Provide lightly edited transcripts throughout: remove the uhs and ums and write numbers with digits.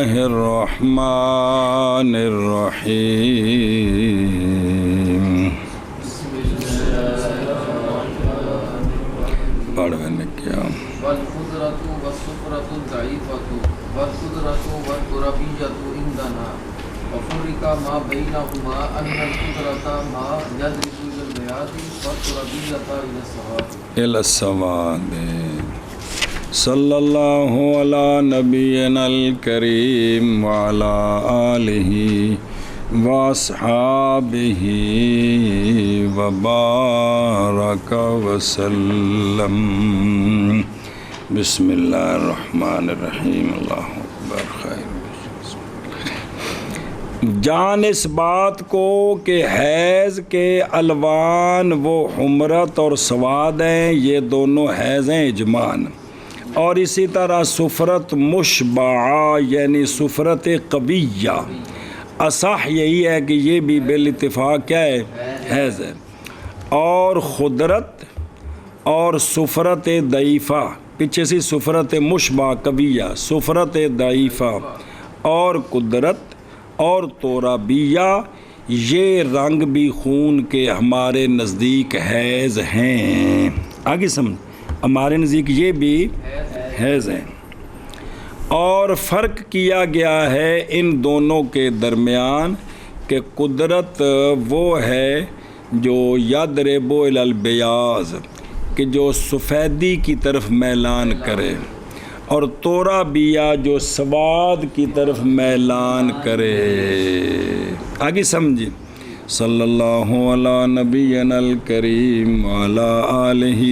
الرحمن الرحیم پڑھنے کیا والقدرۃ والسفرۃ الضعیفۃ والقدرۃ والترابیۃ عندنا وفرق ما بینہما ان القدرۃ ما یدرک البیاض والترابیۃ الی السواد صلی اللہ علی نبینا الکریم وعلی آلہ واصحابہ وبارک وسلم۔ بسم اللہ الرحمن الرحیم۔ اللہ اکبر خیر۔ جان اس بات کو کہ حیض کے الوان وہ حمرت اور سواد ہیں، یہ دونوں حیض ہیں اجماعاً، اور اسی طرح سفرت مشبعہ یعنی سفرت قویہ اصح یہی ہے کہ یہ بھی بالاتفاق کیا ہے؟ حیض ہے۔ اور خدرت اور سفرت ضعیفہ، پیچھے سے سفرت مشبعہ قویہ، سفرت ضعیفہ اور قدرت اور ترابیہ، یہ رنگ بھی خون کے ہمارے نزدیک حیض ہیں۔ آگے سمجھ، ہمارے نزدیک یہ بھی حیض ہیں۔ اور فرق کیا گیا ہے ان دونوں کے درمیان کہ قدرت وہ ہے جو یضرب الی البیاض، کہ جو سفیدی کی طرف میلان کرے، اور ترابیہ جو سواد کی طرف میلان کرے۔ آگے سمجھیں۔ صلی اللہ علی نبینا الکریم وعلی آلہ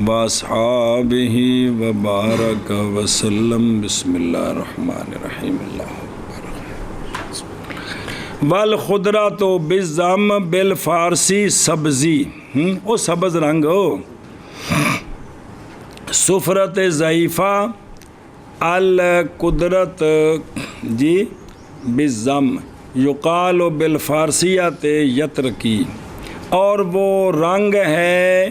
واصحابہ وبارک وسلم۔ بسم اللہ الرحمن الرحیم۔ اللہ اکبر۔ والخضرۃ بالضم بالفارسی سبزی، وہ سبز رنگ ہو۔ سفرت ضعیفہ القدرت جی بالضم یقال بالفارسیت یترکی، اور وہ رنگ ہے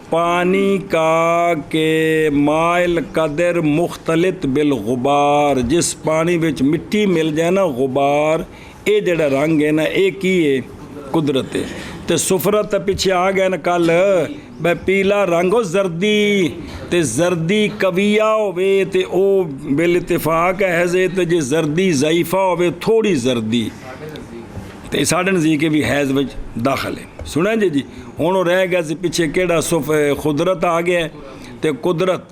پانی کا کہ مائل قدر مختلط بالغبار، جس پانی وچ مٹی مل جائے نا غبار، اے جڑا رنگ ہے نا ایک ہی ہے قدرت ہے۔ تے سفرت پیچھے آ گئے نا کل بے پیلا رنگ ہو زردی، تے زردی قویہ ہوئے تے او بالاتفاق ہے تے جے زردی ضعیفہ ہوئے تھوڑی زردی تے ساڑھے نزدیک بھی حیض وچ داخل ہے۔ سنیں جی ہوں رہ گیا سی پیچھے کیڑا قدرت آ گیا تے قدرت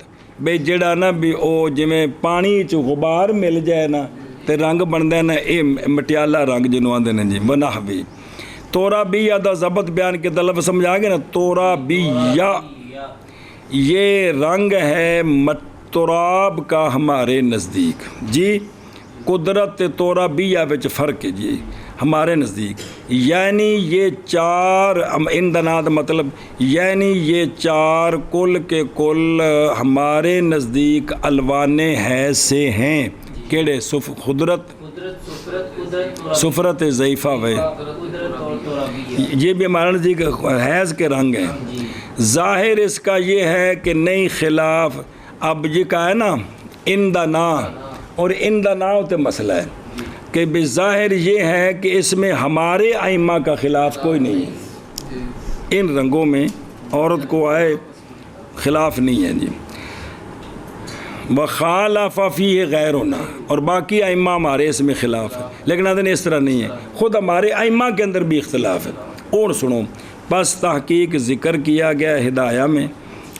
بے جڑا نا بھی او جویں پانی چ غبار مل جائے نا تے رنگ بندا ہے نا، اے مٹیالہ رنگ جنوں آندے نے جی ونحوی۔ ترابیہ دا ضبط بیان کے لفظ سمجھ آ گیا نا، ترابیہ یہ رنگ ہے تراب کا ہمارے نزدیک جی۔ قدرت ترابیہ وچ فرق ہے جی ہمارے نزدیک، یعنی یہ چار اندناد مطلب یعنی یہ چار کل کے کل ہمارے نزدیک الوان حیض سے ہیں۔ کیڑے؟ قدرت، سفرت ضعیفہ وے، یہ بھی ہمارے نزدیک حیض کے رنگ ہیں۔ ظاہر اس کا یہ ہے کہ نئی خلاف اب یہ کا ہے نا اندنا، اور اندنا ہوتے مسئلہ ہے کہ بظاہر یہ ہے کہ اس میں ہمارے ائمہ کا خلاف کوئی نہیں ہے، ان رنگوں میں عورت کو آئے خلاف نہیں ہے جی۔ وخالف فیہ غیرنا، اور باقی ائمہ ہمارے اس میں خلاف ہے، لیکن آدھے اس طرح نہیں ہے، خود ہمارے ائمہ کے اندر بھی اختلاف ہے۔ اور سنو، بس تحقیق ذکر کیا گیا ہدایہ میں،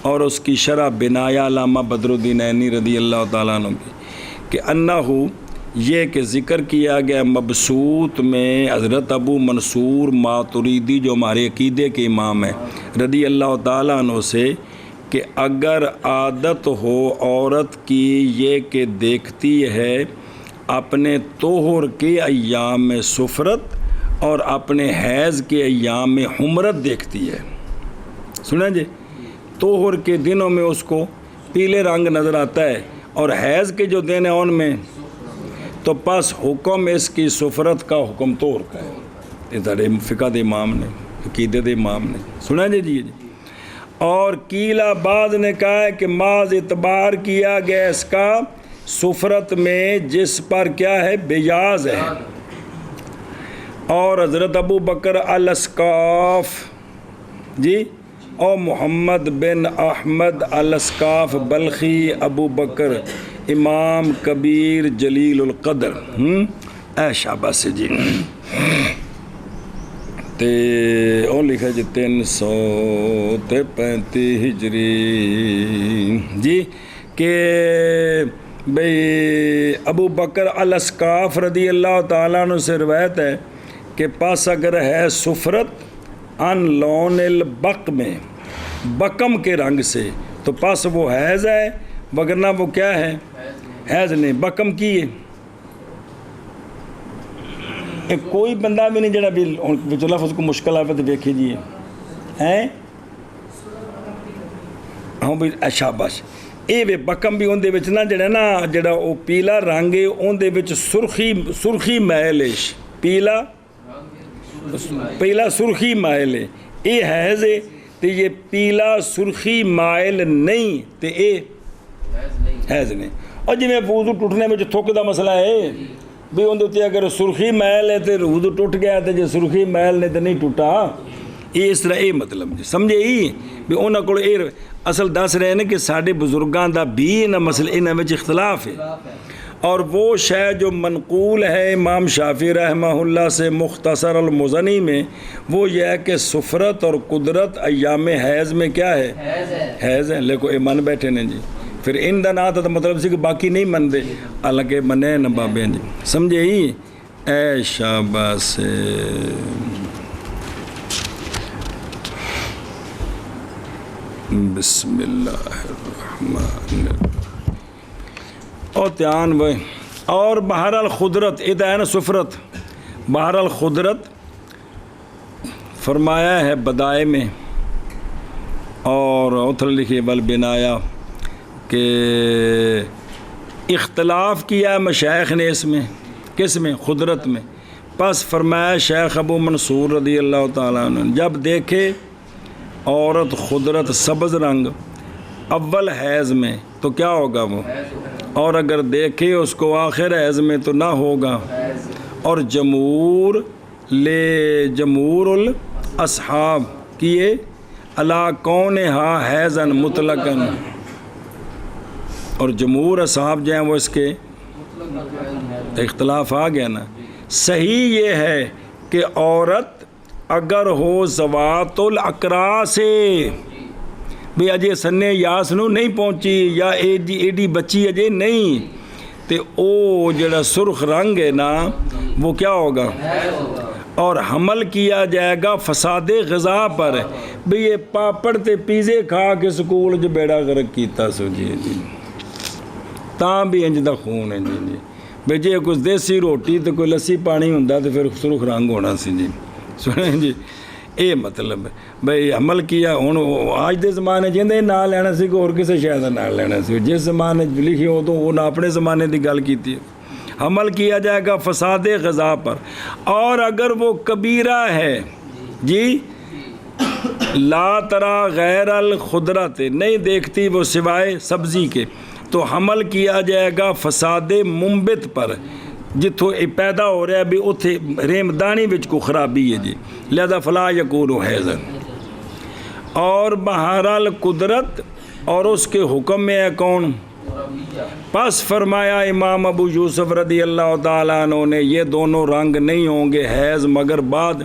اور اس کی شرح بنایا علامہ بدر الدین عینی رضی اللہ تعالیٰ عنہ کی، کہ انہو یہ کہ ذکر کیا گیا مبسوط میں حضرت ابو منصور ماتریدی جو ہمارے عقیدے کے امام ہیں رضی اللہ تعالیٰ عنہ سے، کہ اگر عادت ہو عورت کی یہ کہ دیکھتی ہے اپنے طہر کے ایام میں سفرت اور اپنے حیض کے ایام میں حمرت دیکھتی ہے، سنیں جی، طہر کے دنوں میں اس کو پیلے رنگ نظر آتا ہے اور حیض کے جو دن ہیں ان میں تو پس حکم اس کی سفرت کا حکم طہر کا ہے۔ یہ سارے فقہ دے امام نے، عقیدے دے امام نے، سنیں جی جی۔ اور کیلا بعض نے کہا ہے کہ معاذ اعتبار کیا گیا اس کا سفرت میں جس پر کیا ہے بیاض ہے. اور حضرت ابو بکر الاسقاف جی اور محمد بن احمد الاسقاف بلخی ابو بکر امام کبیر جلیل القدر اے شاباش جی تے او لکھا جی 335 ہجری جی کہ بھئی ابو بکر الاسقاف رضی اللہ تعالیٰ عنہ سے روایت ہے کہ پس اگر ہے سفرت ان لون البق میں بکم کے رنگ سے تو پس وہ حیض ہے وگرنہ وہ کیا ہے حیض نہیں. بکم کی ہے کوئی بندہ بھی نہیں جڑا بھی لفظ کو مشکل آئے تو دیکھے جی ہیں ہاں بھائی اچھا بس یہ وے بکم بھی اندر وچ نا جڑا نا جڑا وہ پیلا رنگ ہے اندر وچ سرخی محل ہے پیلا سرخی مائل ہے یہ حیض ہے تو یہ پیلا سرخی مائل نہیں تو یہ حیض نہیں. اور جی میں وضو ٹوٹنے میں جو تھوک دا مسئلہ ہے بھی اندر اگر سرخی محل ہے تو وضو ٹوٹ گیا تو جو سرخی محل نے تو نہیں ٹوٹا. یہ اس طرح یہ مطلب جی سمجھے ہی بھی انہوں کو اصل دس رہے ہیں کہ سارے بزرگاں دا بھی انہاں مسئلے انہاں وچ اختلاف ہے. اور وہ شے جو منقول ہے امام شافعی رحمہ اللہ سے مختصر المزنی میں وہ یہ ہے کہ سفرت اور قدرت ایام حیض میں کیا ہے حیض ہے. لیکن یہ من بیٹھے نے جی پھر ان دا نہ تو مطلب سی کہ باقی نہیں من دے حالانکہ منے نہ بابے جی سمجھے ہی. اے شاباش بسم اللہ الرحمن الرحیم. اور دھیان وہ اور بہرحال قدرت یہ ہے نا سفرت بہرحال قدرت فرمایا ہے بدائے میں اور اتر لکھے بل بنایا کہ اختلاف کیا ہے مشائخ نے اس میں کس میں قدرت میں. پس فرمایا شیخ ابو منصور رضی اللہ تعالیٰ عنہ جب دیکھے عورت قدرت سبز رنگ اول حیض میں تو کیا ہوگا وہ اور اگر دیکھے اس کو آخر حیض میں تو نہ ہوگا. اور جمہور الاصحاب کیے علا کونہا حیضاً مطلقاً اور جمہور اصحاب جو ہیں وہ اس کے اختلاف آ گیا نا. صحیح یہ ہے کہ عورت اگر ہو ذوات الاقراء سے بھی اجے سنے یاس نو نہیں پہنچی یا ایڈی بچی اجے نہیں تو او جڑا سرخ رنگ ہے نا وہ کیا ہوگا اور حمل کیا جائے گا فساد غذا پر بھی یہ پاپڑ تے پیزے کھا کے سکول جو بیڑا غرق کیتا سو جی تاں بھی انج دا خون ہے جی بھئی جے کچھ دیسی روٹی تو کوئی لسی پانی ہوندا تو پھر سرخ رنگ ہونا سی جی سنیں جی. یہ مطلب ہے بھئی عمل کیا ہوں آج دے زمانے جیندے نہ لینا سی کوئی اور کسے شاید نہ لینا سی جس زمانے لکھی ہو تو وہ نہ اپنے زمانے دی گل کیتی ہے. عمل کیا جائے گا فساد غذا پر. اور اگر وہ کبیرہ ہے جی لا ترا غیر الخضرت نہیں دیکھتی وہ سوائے سبزی کے تو حمل کیا جائے گا فساد منبت پر جتوں پیدا ہو رہا ہے بھی اتھے ریمدانی وچ کو خرابی ہے جی لہذا فلا یکون حیضا. اور بہرحال قدرت اور اس کے حکم میں ہے کون. پس فرمایا امام ابو یوسف رضی اللہ تعالیٰ عنہ نے یہ دونوں رنگ نہیں ہوں گے حیض مگر بعد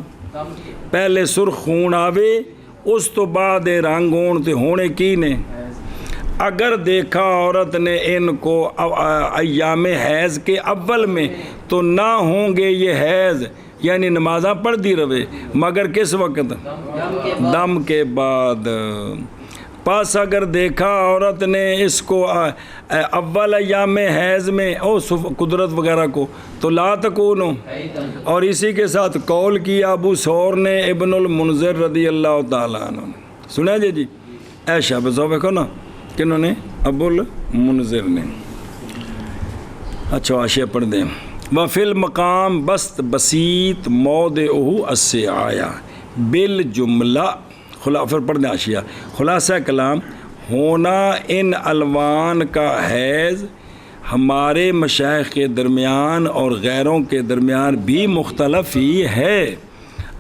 پہلے سرخ خون آوے اس تو بعد رنگ ہون تے ہونے کی نے. اگر دیکھا عورت نے ان کو ایام حیض کے اول میں تو نہ ہوں گے یہ حیض یعنی نمازاں پڑھ دی رہے مگر کس وقت دم کے بعد. پس اگر دیکھا عورت نے اس کو اول ایام حیض میں قدرت وغیرہ کو تو لا تکونو. اور اسی کے ساتھ قول کیا ابو ثور نے ابن المنذر رضی اللہ تعالیٰ عنہ سنا جی ایشا بزو دیکھو نا کنہوں نے ابو المنذر نے. اچھا آشیہ پڑھ دیں. وفی المقام بست بسیط موضعہ السعایا بالجملہ پھر پڑھ دیں آشیہ خلاصہ کلام ہونا ان الوان کا حیض ہمارے مشائخ کے درمیان اور غیروں کے درمیان بھی مختلف ہی ہے۔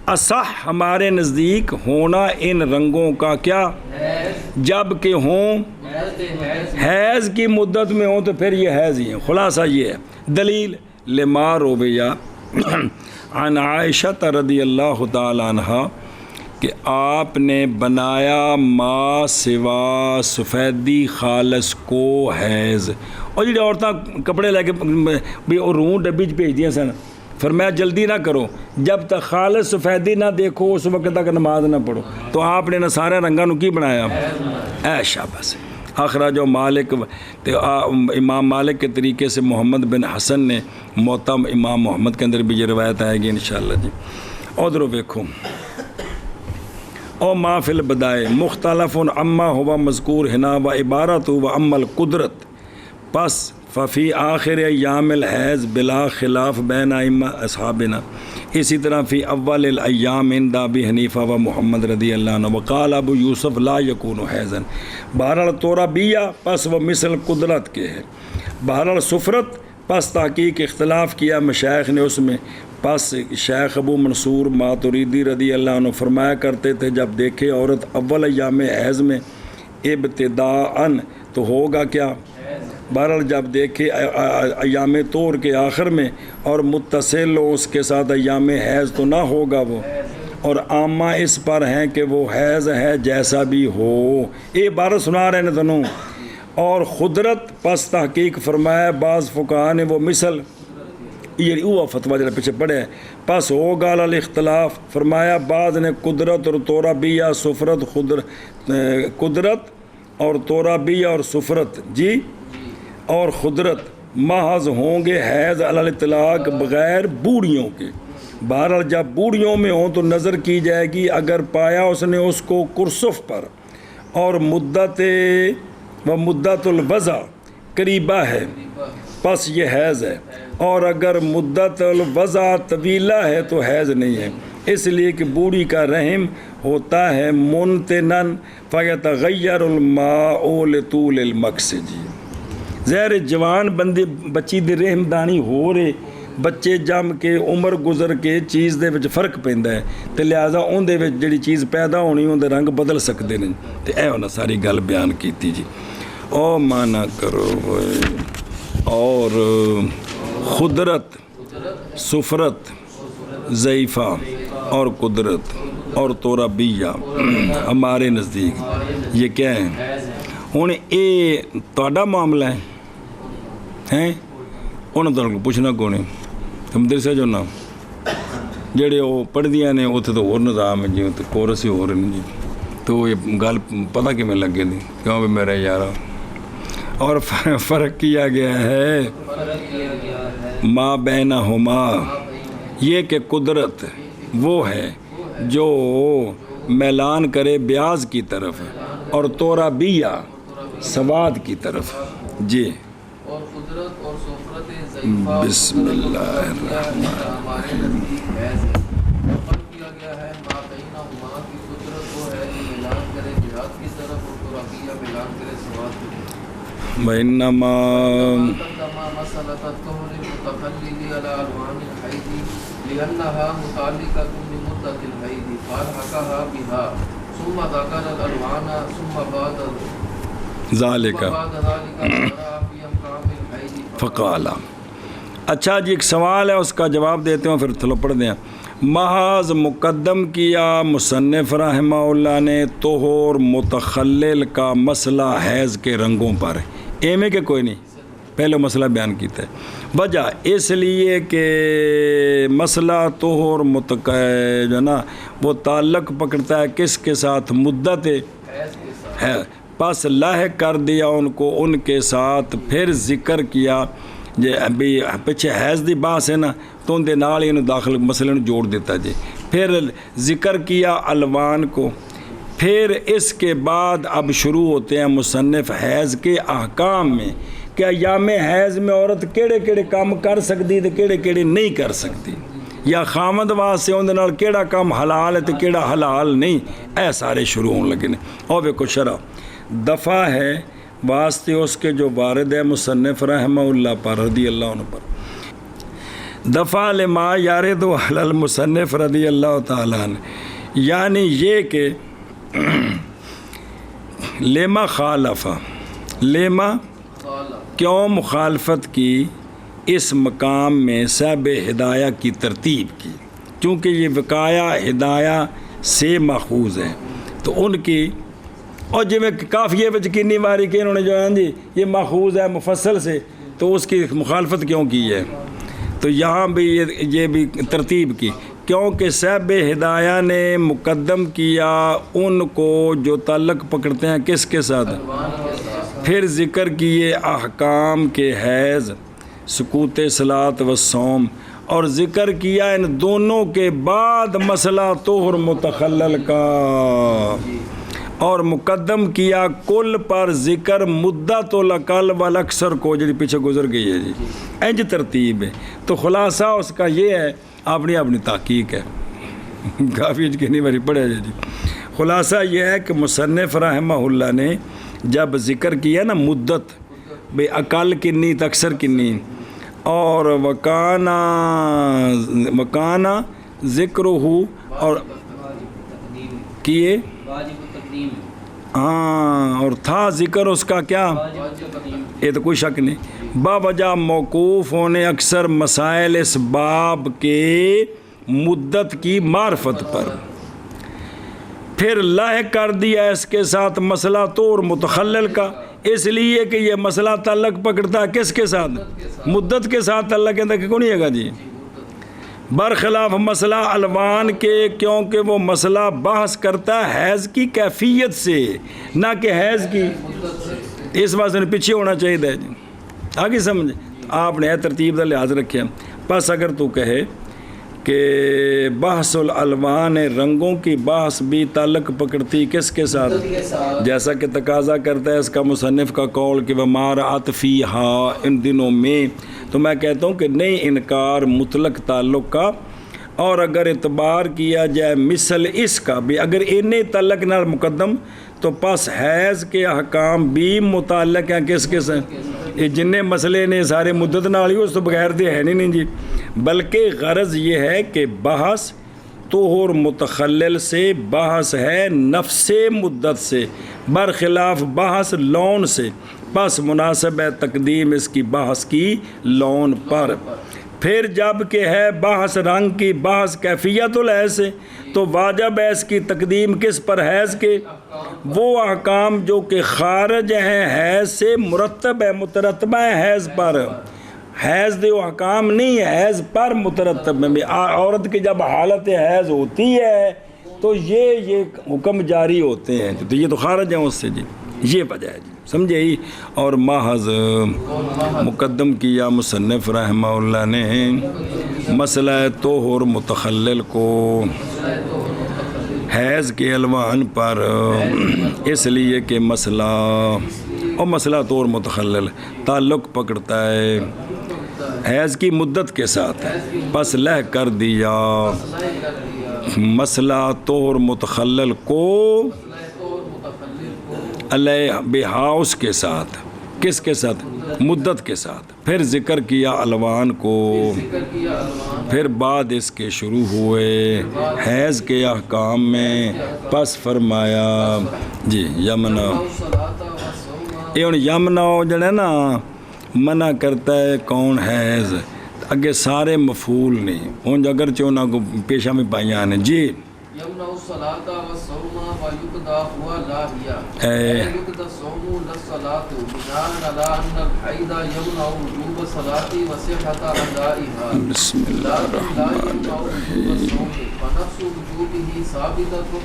اصح ہمارے نزدیک ہونا ان رنگوں کا کیا، جب کہ ہوں حیض کی مدت میں ہوں تو پھر یہ حیض ہی ہیں۔ خلاصہ یہ ہے دلیل لما رویہ عن عائشہ رضی اللہ تعالی عنہ کہ آپ نے بنایا ما سوا سفیدی خالص کو حیض۔ اور جی عورتیں کپڑے لے کے بھی روح ڈبی بھیج دیا سن، فرمایا جلدی نہ کرو، جب تک خالص سفیدی نہ دیکھو اس وقت تک نماز نہ پڑھو۔ تو آپ نے سارے رنگاں نو کی بنایا، ایشا بس۔ اخراج و مالک امام مالک کے طریقے سے محمد بن حسن نے موطا امام محمد کے اندر بھی یہ روایت آئے گی انشاءاللہ جی۔ ادھر ویکھو او ما فی البدائے مختلف اما ہوا مذکور ہنا و عبارت و اما القدرت پس ففی آخر ایام الحیض بلا خلاف بین ائمہ اصحابنا، اسی طرح فی اول الایام عند ابی حنیفہ و محمد رضی اللہ عنہ وقال ابو یوسف لا یکون حیضا۔ بہرحال تورابیہ پس وہ مثل قدرت کے ہے، بہرحال سفرت پس تحقیق اختلاف کیا مشائخ نے اس میں۔ پس شیخ ابو منصور ماتریدی رضی اللہ عنہ فرمایا کرتے تھے جب دیکھے عورت اول ایام حیض میں ابتداءً تو ہوگا کیا، بہرحال جب دیکھے ایام طور کے آخر میں اور متصل ہو اس کے ساتھ ایام حیض تو نہ ہوگا وہ، اور عامہ اس پر ہیں کہ وہ حیض ہے جیسا بھی ہو۔ یہ عبارت سنا رہے ہیں دونوں۔ اور قدرت پس تحقیق فرمایا بعض فقہا نے وہ مثل یہ وہ فتویٰ جڑا پیچھے پڑے ہے، پس ہوگا الاختلاف فرمایا بعض نے قدرت اور تورابیہ سفرت قدرت اور تورابیہ اور سفرت جی اور قدرت محض ہوں گے حیض علی الاطلاق بغیر بوڑھیوں کے۔ بہرحال جب بوڑھیوں میں ہوں تو نظر کی جائے گی، اگر پایا اس نے اس کو کرسف پر اور مدت الوضع قریبہ ہے پس یہ حیض ہے، اور اگر مدت الوضع طویلہ ہے تو حیض نہیں ہے، اس لیے کہ بوڑھی کا رحم ہوتا ہے منتنن فیتغیر الماء لطول المکس جی۔ زہر جوان بچی دی رحم دانی ہو رہے بچے جم کے عمر گزر کے چیز دے وچ فرق پیندا ہے تے لہذا اون دے وچ جڑی چیز پیدا ہونی اون دے رنگ بدل سکدے نے تے اے انہاں ساری گل بیان کیتی جی۔ او مانا کرو اور قدرت سفرت ضعیفہ اور قدرت اور تورابیہ ہمارے نزدیک یہ کیا ہے؟ ہوں یہ تہاڈا معاملہ ہے انہوں تہاڈے کول پوچھنا کون ہے؟ مدرسے جو نا جڑے وہ پڑھدیاں نے اتنے تو ہور نظام ہے جی، اتنے کورس ہی ہو رہے ہیں جی، تو یہ گل پتہ کیویں لگے دی کیوں بھی میرا یارا۔ اور فرق کیا گیا ہے ما بینہما، یہ کہ قدرت وہ ہے جو میلان کرے بیاض کی طرف اور تورابیہ سواد کی طرف جی۔ اور قدرت اور سفرت بسم اللہ الرحمن الرحیم۔ فرق کیا گیا ہے ما بینہما کی قدرت وہ ہے جو میلان کرے بیاض کی طرف اور تورابیہ میلان کرے سواد کی طرف۔ وَإِنَّمَا مسألة الطهر المتخلل على ألوان الحيض لأنها متعلقة بمدة الحيض فألحقها بها ثم ذكر الألوان ثم بعد ذلك في أحكام الحيض فقال۔ اچھا جی ایک سوال ہے اس کا جواب دیتے ہیں پھر تھلو پڑھ دیں۔ محض مقدم کیا مصنف رحمہ اللہ نے طہور متخلل کا مسئلہ حیض کے رنگوں پر، ایمے کہ کوئی نہیں پہلے مسئلہ بیان کیتا ہے۔ وجہ اس لیے کہ مسئلہ طہور جو نا وہ تعلق پکڑتا ہے کس کے ساتھ؟ مدت ہے، پس لاحق کر دیا ان کو ان کے ساتھ، پھر ذکر کیا جی ابھی پیچھے حیض دی باس ہے نا تو ان دے نال انہوں داخل مسئلے نو جوڑ دیتا جی، پھر ذکر کیا الوان کو، پھر اس کے بعد اب شروع ہوتے ہیں مصنف حیض کے احکام میں کہ ایام حیض میں عورت کیڑے کیڑے کام کر سکتی تے کیڑے کیڑے نہیں کر سکتی، یا خامد واسطے اون دے نال کیڑا کام حلال ہے تے کیڑا حلال نہیں، اے سارے شروع ہون لگے نے۔ اور ویکھو شرح دفعہ ہے واسطے اس کے جو وارد ہے مصنف رحمہ اللہ پر رضی اللہ عنہ پر، دفع لما یارد علی المصنف رضی اللہ تعالیٰ عنہ، یعنی یہ کہ لما خالفہ، لما کیوں مخالفت کی اس مقام میں صاحب ہدایہ کی ترتیب کی، چونکہ یہ وقایہ ہدایہ سے ماخوذ ہے تو ان کی، اور جی میں کافیے وچ کنی ماری کہ انہوں نے جو ہے جی یہ ماخوذ ہے مفصل سے، تو اس کی مخالفت کیوں کی ہے؟ تو یہاں بھی یہ بھی ترتیب کی، کیونکہ صاحب ہدایہ نے مقدم کیا ان کو جو تعلق پکڑتے ہیں کس کے ساتھ، پھر ذکر کیے احکام کے حیض، سکوت صلاۃ و صوم، اور ذکر کیا ان دونوں کے بعد مسئلہ طہر متخلل کا، اور مقدم کیا کل پر ذکر مدت الاقل والاکثر کو، جو پیچھے گزر گئی ہے جی، انج ترتیب ہے۔ تو خلاصہ اس کا یہ ہے، اپنی اپنی تحقیق ہے، کافی انج کی نہیں باری پڑھے جی۔ خلاصہ یہ ہے کہ مصنف رحمہ اللہ نے جب ذکر کیا نا مدت بے اقل کنی تکثر کنی، اور وکانا ذکر ہو، اور کیے ہاں، اور تھا ذکر اس کا کیا، یہ تو کوئی شک نہیں، باوجہ موقوف ہونے اکثر مسائل اس باب کے مدت کی معرفت پر، پھر لاحق کر دیا اس کے ساتھ مسئلہ طور متخلل کا، اس لیے کہ یہ مسئلہ تعلق پکڑتا ہے کس کے ساتھ، مدت کے ساتھ تعلق ہے کہ کون ہے گا جی، برخلاف مسئلہ الوان کے، کیونکہ وہ مسئلہ بحث کرتا ہے حیض کی کیفیت سے نہ کہ حیض کی، اس واسطے پیچھے ہونا چاہیے جی، آگے سمجھے، آپ نے ترتیب کا لحاظ رکھے۔ پس اگر تو کہے کہ بحث الالوان رنگوں کی بحث بھی تعلق پکڑتی کس کے ساتھ، جیسا کہ تقاضا کرتا ہے اس کا مصنف کا قول کہ وَمَارَعَتْ فِيهَا، ان دنوں میں، تو میں کہتا ہوں کہ نہیں انکار مطلق تعلق کا، اور اگر اعتبار کیا جائے مثل اس کا بھی، اگر انہیں تعلق نہ مقدم تو پس حیض کے احکام بھی متعلق ہیں کس کے ساتھ، یہ جنہیں مسئلے نے سارے مدت نہ لی اس تو بغیر دے ہے نہیں جی، بلکہ غرض یہ ہے کہ بحث طہر متخلل سے، بحث ہے نفس مدت سے، برخلاف بحث لون سے، پس مناسب ہے تقدیم اس کی بحث کی لون پر۔ پھر جب کہ ہے بحث رنگ کی، بحث کیفیت الحیض سے، تو واجب ہے اس کی تقدیم کس پر، حیض کے، وہ احکام جو کہ خارج ہیں حیض سے، مرتب ہے مترتبہ ہے حیض پر، حیض دے احکام نہیں ہے، حیض پر مترتب ہے، عورت کی جب حالت حیض ہوتی ہے تو یہ حکم جاری ہوتے ہیں، تو یہ تو خارج ہیں اس سے جی، یہ وجہ ہے جی، سمجھے ہی۔ اور محض مقدم کیا مصنف رحمہ اللہ نے مسئلہ طہر متخلل کو حیض کے الوان پر، اس لیے کہ مسئلہ اور مسئلہ طہر متخلل تعلق پکڑتا ہے حیض کی مدت کے ساتھ، پس لہ کر دیا مسئلہ طہر متخلل کو علیہ بہاؤس کے ساتھ، کس کے ساتھ، مدت کے ساتھ، پھر ذکر کیا الوان کو، پھر بعد اس کے شروع ہوئے حیض کے احکام میں، پس فرمایا جی یمنا، یہ ہوں یمنا جڑا نا منع کرتا ہے کون حیض، اگے سارے مفعول نہیں ہوں، اگر چونا کو پیشہ میں پائیاں نے جی، یمنع الصلاۃ والصوم ویقضى هو لا هي یقضى الصوم للصلاۃ بناء على ان الحیض یمنع وجوب الصلاۃ وصحۃ ادائها، بسم اللہ لا یمنع وجوب الصوم فنفس وجوبه ثابتۃ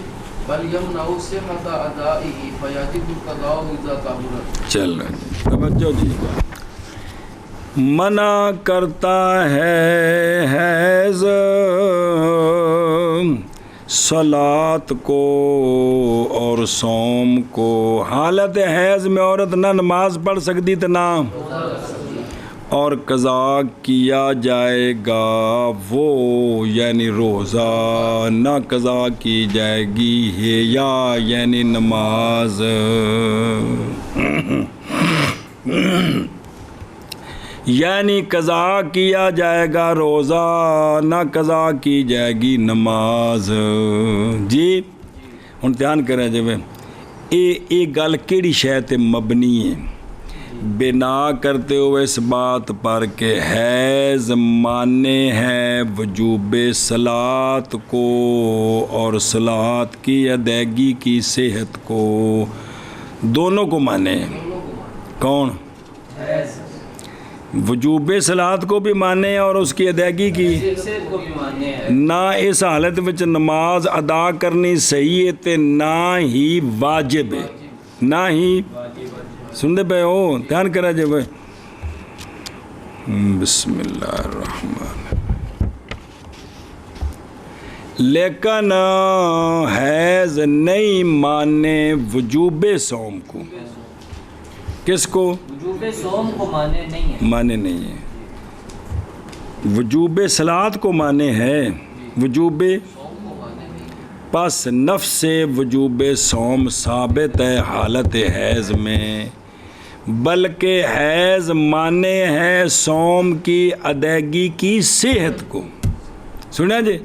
بل یمنع صحۃ ادائه فیجب القضاء اذا طهر۔ چل توجہ جی، منع کرتا ہے حیض صلاۃ کو اور صوم کو، حالت حیض میں عورت نہ نماز پڑھ سکتی تو نہ، اور قضا کیا جائے گا وہ یعنی روزہ، نہ قضا کی جائے گی ہے یا یعنی نماز۔ یعنی قضا کیا جائے گا روزہ، نہ قضا کی جائے گی نماز. جی ہن دھیان کریں جی یہ گل کیڑی شے تے مبنی ہے؟ بنا کرتے ہوئے اس بات پر کہ حیض مانے ہے وجوب صلاۃ کو اور صلاۃ کی ادائیگی کی صحت کو، دونوں کو مانے. کون؟ وجوب صلاۃ کو بھی مانے اور اس کی ادائیگی کی. نہ اس حالت وچ نماز ادا کرنی صحیح ہے تے نہ ہی واجب ہے، نہ ہی سنتے پہ ہو، دھیان کرا جی بھائی. بسم اللہ الرحمن. لیکن حیض نہیں مانے وجوب صوم کو. کس کو؟ وجوب صوم کو مانے نہیں ہے. مانے نہیں ہے. وجوب صلاۃ کو مانے ہے، وجوب پس نفس وجوب صوم ثابت ہے حالت حیض میں، بلکہ حیض مانے ہے صوم کی ادائیگی کی صحت کو. سنیا جی،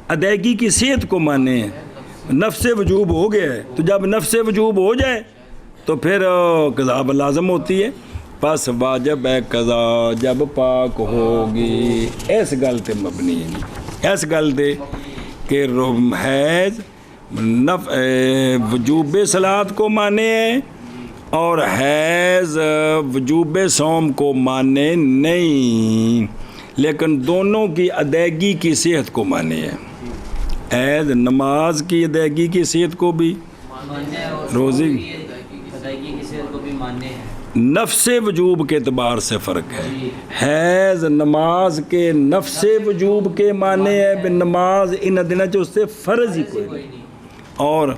ادائیگی کی صحت کو مانے ہیں. نفس وجوب ہو گیا ہے تو جب نفس وجوب ہو جائے تو پھر قضا لازم ہوتی ہے. پس واجب ہے قضا جب پاک ہوگی. اس گل تے مبنی ہے، اس گل تے کہ حیض وجوب صلاۃ کو مانے ہے اور حیض وجوب صوم کو مانے نہیں، لیکن دونوں کی ادائیگی کی صحت کو مانے ہے. حیض نماز کی ادائیگی کی صحت کو بھی، روزی ادائیگی کی صحت کو بھی ماننے ہیں. نفس وجوب کے اعتبار سے فرق ہے. حیض نماز کے نفس وجوب کے معنی ہے کہ نماز ان دنوں چ اس سے فرض ہی کوئی نہیں، اور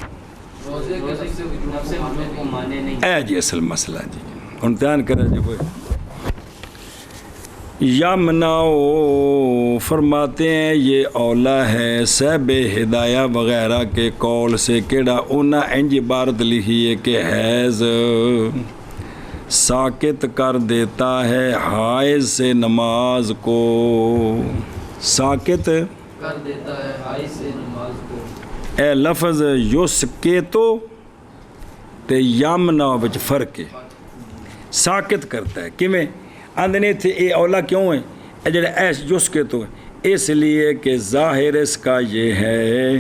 روزے کے نفس وجوب کو ماننے نہیں. اے جی اصل مسئلہ جی ہن دھیان کرے جی کوئی. یمنعو فرماتے ہیں یہ اولا ہے صاحب ہدایہ وغیرہ کے قول سے کیڑا انہاں انج عبارت لکھی ہے کہ حیض ساکت کر دیتا ہے حائض سے نماز کو. ساکت کر دیتا ہے حائض سے نماز کو. اے لفظ یسکتو تے یمنع وچ فرق ہے. ساکت کرتا ہے کیویں آندنے تھے اے اولا کیوں ہے اے جڑا ایس یسکتو ہے، اس لیے کہ ظاہر اس کا یہ ہے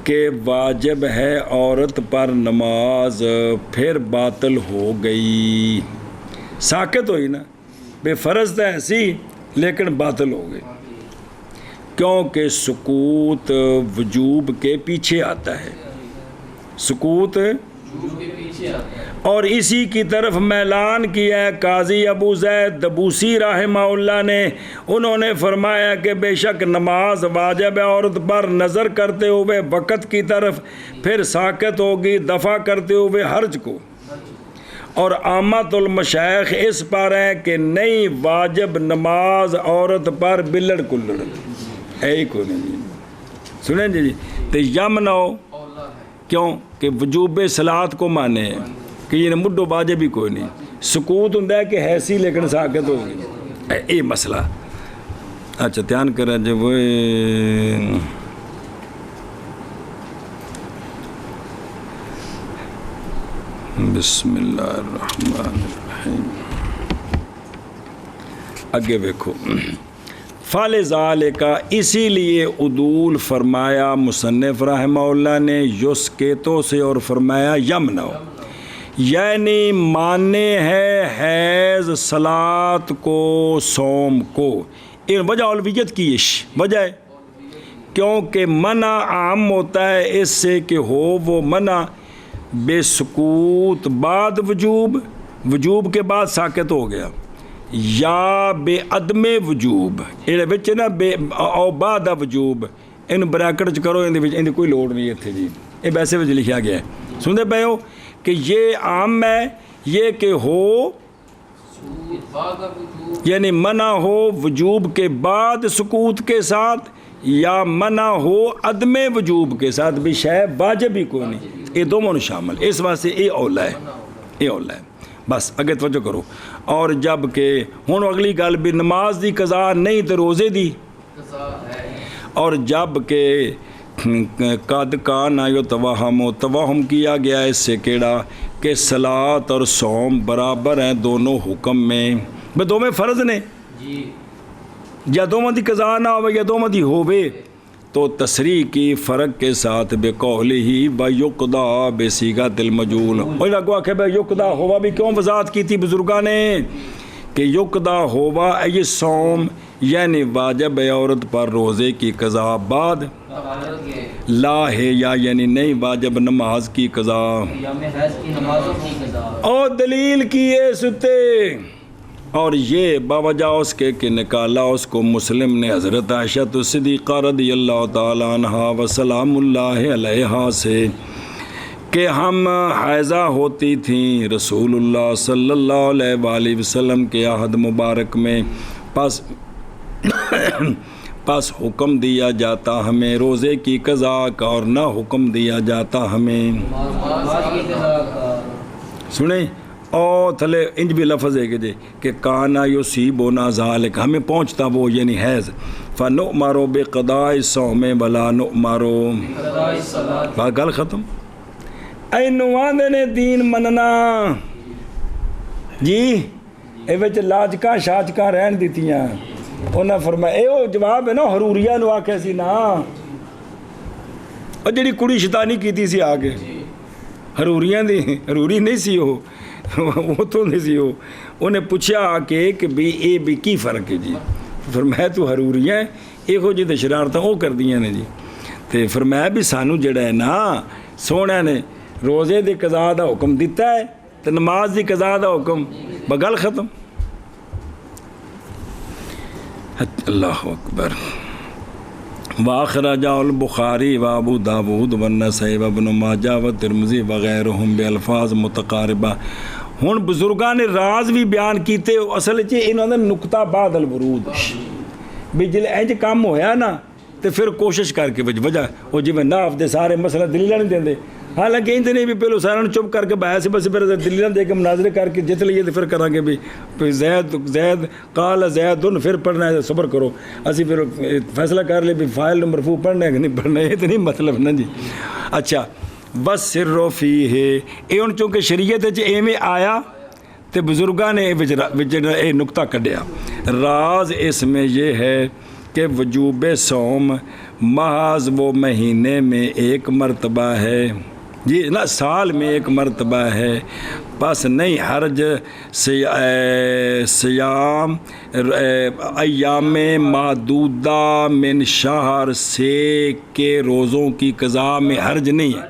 کہ واجب ہے عورت پر نماز پھر باطل ہو گئی. ساکت ہوئی نا، بے فرض تو ایسی لیکن باطل ہو گئی، کیونکہ سکوت وجوب کے پیچھے آتا ہے. سکوت اور اسی کی طرف میلان کیا ہے قاضی ابو زید دبوسی رحمہ اللہ نے. انہوں نے فرمایا کہ بے شک نماز واجب ہے عورت پر نظر کرتے ہوئے وقت کی طرف، پھر ساکت ہوگی دفع کرتے ہوئے حرج کو. اور عامت المشائخ اس پر ہے کہ نہیں واجب نماز عورت پر بلڑ کلڑ ہے ہی کوئی نہیں. سنیں جی تو یمنعو کیوں کہ وجوب صلاۃ کو مانے ہیں کہ یہ مڈو واجب ہی کوئی نہیں. سکوت ہوں کہ حیثی لیکن ساکت ہوگی، یہ مسئلہ. اچھا دھیان کریں جی وہ بسم اللہ الرحمن الرحیم. اگے دیکھو فَلِذَالِكَ اسی لیے عدول فرمایا مصنف رحمہ اللہ نے یسکتو سے اور فرمایا یمنعو، یعنی مانے ہے حیض صلاۃ کو صوم کو. ان وجہ علویت کی وجہ ہے کیونکہ منع عام ہوتا ہے اس سے کہ ہو وہ منع بے سکوت بعد وجوب کے بعد ساکت ہو گیا، یا بے عدم وجوب یہ بچ نا بے او بعد وجوب. ان بریکٹ کرو ان کوئی لوڑ نہیں اتنے جی، یہ ویسے وجہ لکھا گیا ہے. سنتے پے ہو کہ یہ عام ہے یہ کہ ہو یعنی منع ہو وجوب کے بعد سکوت کے ساتھ، یا منع ہو عدم وجوب کے ساتھ بھی شے واجب ہی کوئی نہیں. یہ دونوں شامل، اس واسطے یہ اولا ہے، یہ اولا ہے. بس اگے توجہ کرو. اور جب کہ ہن اگلی گل بھی نماز دی قضا نہیں تے روزے دی قضا ہے. اور جب کہ قد کان آیو توہم کیا گیا اس سے کیڑا کہ صلاۃ اور صوم برابر ہیں دونوں حکم میں بے دو میں فرض نے جی یا دونوں دی قضا نہ ہوئے یا دونوں دی ہوئے تو تصریح کی فرق کے ساتھ بے قول ہی بیقدا بے صیغۃ المجہول. اور لگوا کہ بے یقدا ہوا بھی کیوں وضاحت کی تھی بزرگاں نے کہ یقدا ہوا یہ صوم یعنی واجب ہے عورت پر روزے کی قضا بعد لا ہے یا یعنی نہیں واجب نماز کی قضا یوم حیض کی نمازوں کی قضا. اور دلیل کیے ستے اور یہ باوجہ اس کے کہ نکالا اس کو مسلم نے حضرت عائشہ صدیقہ رضی اللہ تعالیٰ عنہا وسلام اللہ علیہا سے کہ ہم حیضہ ہوتی تھیں رسول اللہ صلی اللہ علیہ وآلہ وسلم کے عہد مبارک میں پس حکم دیا جاتا ہمیں روزے کی قضا کا اور نہ حکم دیا جاتا ہمیں. سنیں اور تھلے انج بھی لفظ ہے کہ کانا یصیبنا ذالک ہمیں پہنچتا وہ یعنی حیض فنؤمر بقضاء الصوم ولا نؤمر گل ختم. اینو آندے نے دین مننا جی اے وچ لاجکاں شاجکاں رہن دتیاں. انہاں فرمایا اے او جواب ہے نا حروریہ نو آکھیا سی نا او جڑی کڑی شیطانی کیتی سی آ کے حروریاں دی حروری نہیں سی وہ تو نہیں سی وہ انہیں پوچھا آ کے کہ بھی اے بھی کی فرق ہے جی. فرمایا تو حروریاں ایہو جی تے شرارتاں او کردیاں نے جی. تے فرمایا بھی سانو جڑا ہے نا سونے نے روزے دی قضا دا حکم دیتا ہے تے نماز دی قضا دا حکم بگل ختم. اللہ اکبر. واخرج البخاری و ابو داود والنسائی و ابن ماجہ و ترمذی وغیرہم بالفاظ متقاربہ. ہن بزرگاں نے راز بھی بیان کیتے اصل چ انہاں دا نقطہ بعد الورود بھی جلے انج کام ہویا نا تے پھر کوشش کر کے وجہ وہ جی ناف دے سارے مسئلہ دلیلاں نہیں دیندے. حالانکہ انج نہیں بھی پہلو سارا چپ کر کے بہا سے بس پھر دلیلاں دے کے مناظرے کر کے جت لیے تو پھر کراں گے بھی زید قال زید پھر پڑھنا ہے صبر کرو اسی پھر فیصلہ کر لے بھی فاعل مرفوع پڑھنا ہے کہ نہیں پڑھنا ہے. تو نہیں مطلب نا جی. اچھا بس سر فی ہے یہ ہن چونکہ شریعت وچ ایویں آیا تے بزرگاں نے اے نقطہ کڈیا. راز اس میں یہ ہے کہ وجوب صوم محض وہ مہینے میں ایک مرتبہ ہے جی نا سال میں ایک مرتبہ ہے. بس نہیں حرج سیام ایام معدودہ من شہر سے کے روزوں کی قضا میں حرج نہیں ہے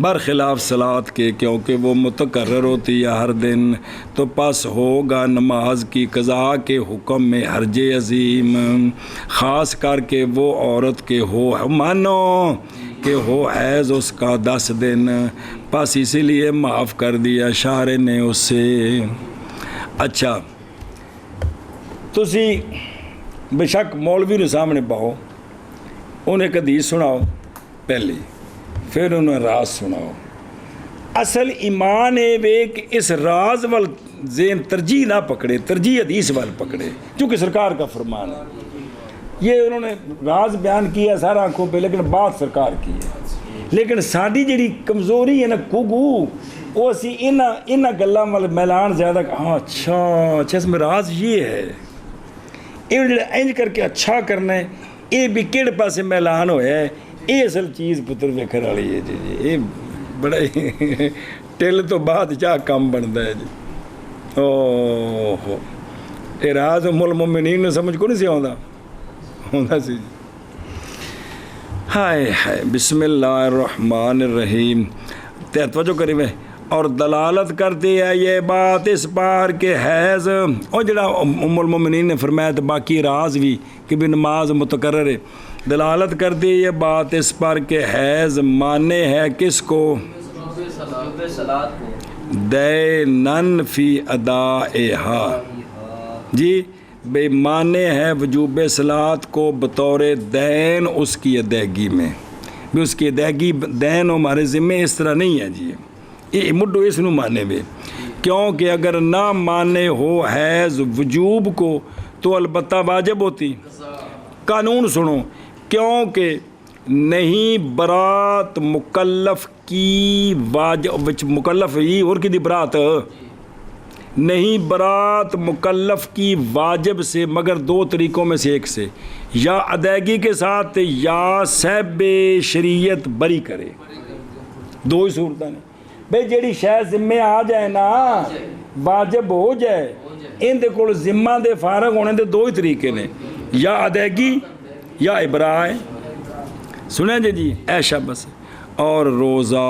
برخلاف صلاۃ کے کیونکہ وہ متقرر ہوتی ہے ہر دن. تو پس ہوگا نماز کی قضا کے حکم میں حرج عظیم خاص کر کے وہ عورت کے ہو مانو کہ ہو حیض اس کا 10 دن پس اسی لیے معاف کر دیا شارع نے اسے. اچھا تسی بے شک مولوی نے سامنے پاؤ انہیں ایک حدیث سناؤ پہلی پھر انہیں راز سناؤ. اصل ایمان ہے وے کہ اس راز وال ذہن ترجیح نہ پکڑے ترجیح حدیث وال پکڑے چونکہ سرکار کا فرمان ہے. یہ انہوں نے راز بیان کیا سارا آنکھوں پہ لیکن بات سرکار کی ہے. لیکن ساری جڑی کمزوری ہے نا کوگو وہ اسی انہاں گلاں وال میلان زیادہ ہاں اچھا اس میں راز یہ ہے یہ جڑا انج کر کے اچھا کرنا ہے یہ بھی کہڑے پاسے میلان ہویا ہے یہ اصل چیز پتر ویکھن والی ہے جی. یہ بڑا ٹل تو بعد چاہ کام بنتا ہے جی. اوہ یہ راز ام المؤمنین نے سمجھ کو نہیں سی آندا سی. ہائے ہائے بسم اللہ الرحمن الرحیم. توجہ کری میں اور دلالت کرتی ہے یہ بات اس بار کے حیض اور جڑا ام المؤمنین نے فرمایا تو باقی راز بھی کہ بھی نماز متقرر ہے. دلالت کرتی ہے یہ بات اس پر کہ حیض مانے ہے کس کو دینن فی ادائہا جی بے مانے ہے وجوب صلاۃ کو بطور دین اس کی ادائیگی میں بھی اس کی ادائیگی دین ہمارے ذمہ اس طرح نہیں ہے جی یہ مڈو اس نو مانے وے، کیونکہ اگر نہ مانے ہو حیض وجوب کو تو البتہ واجب ہوتی۔ قانون سنو، کیونکہ نہیں برات مکلف کی واجب مکلف ہی اور کی دی برات نہیں، برات مکلف کی واجب سے مگر دو طریقوں میں سے ایک سے، یا ادائیگی کے ساتھ یا صاحب شریعت بری کرے، دو ہی صورتیں نے بھئی جیڑی شے ذمے آ جائے نا واجب ہو جائے، ان دے کول ذمہ دے فارغ ہونے دے دو ہی طریقے نے، یا ادائیگی یا ابراء۔ سنیں جی ایشا بس۔ اور روزہ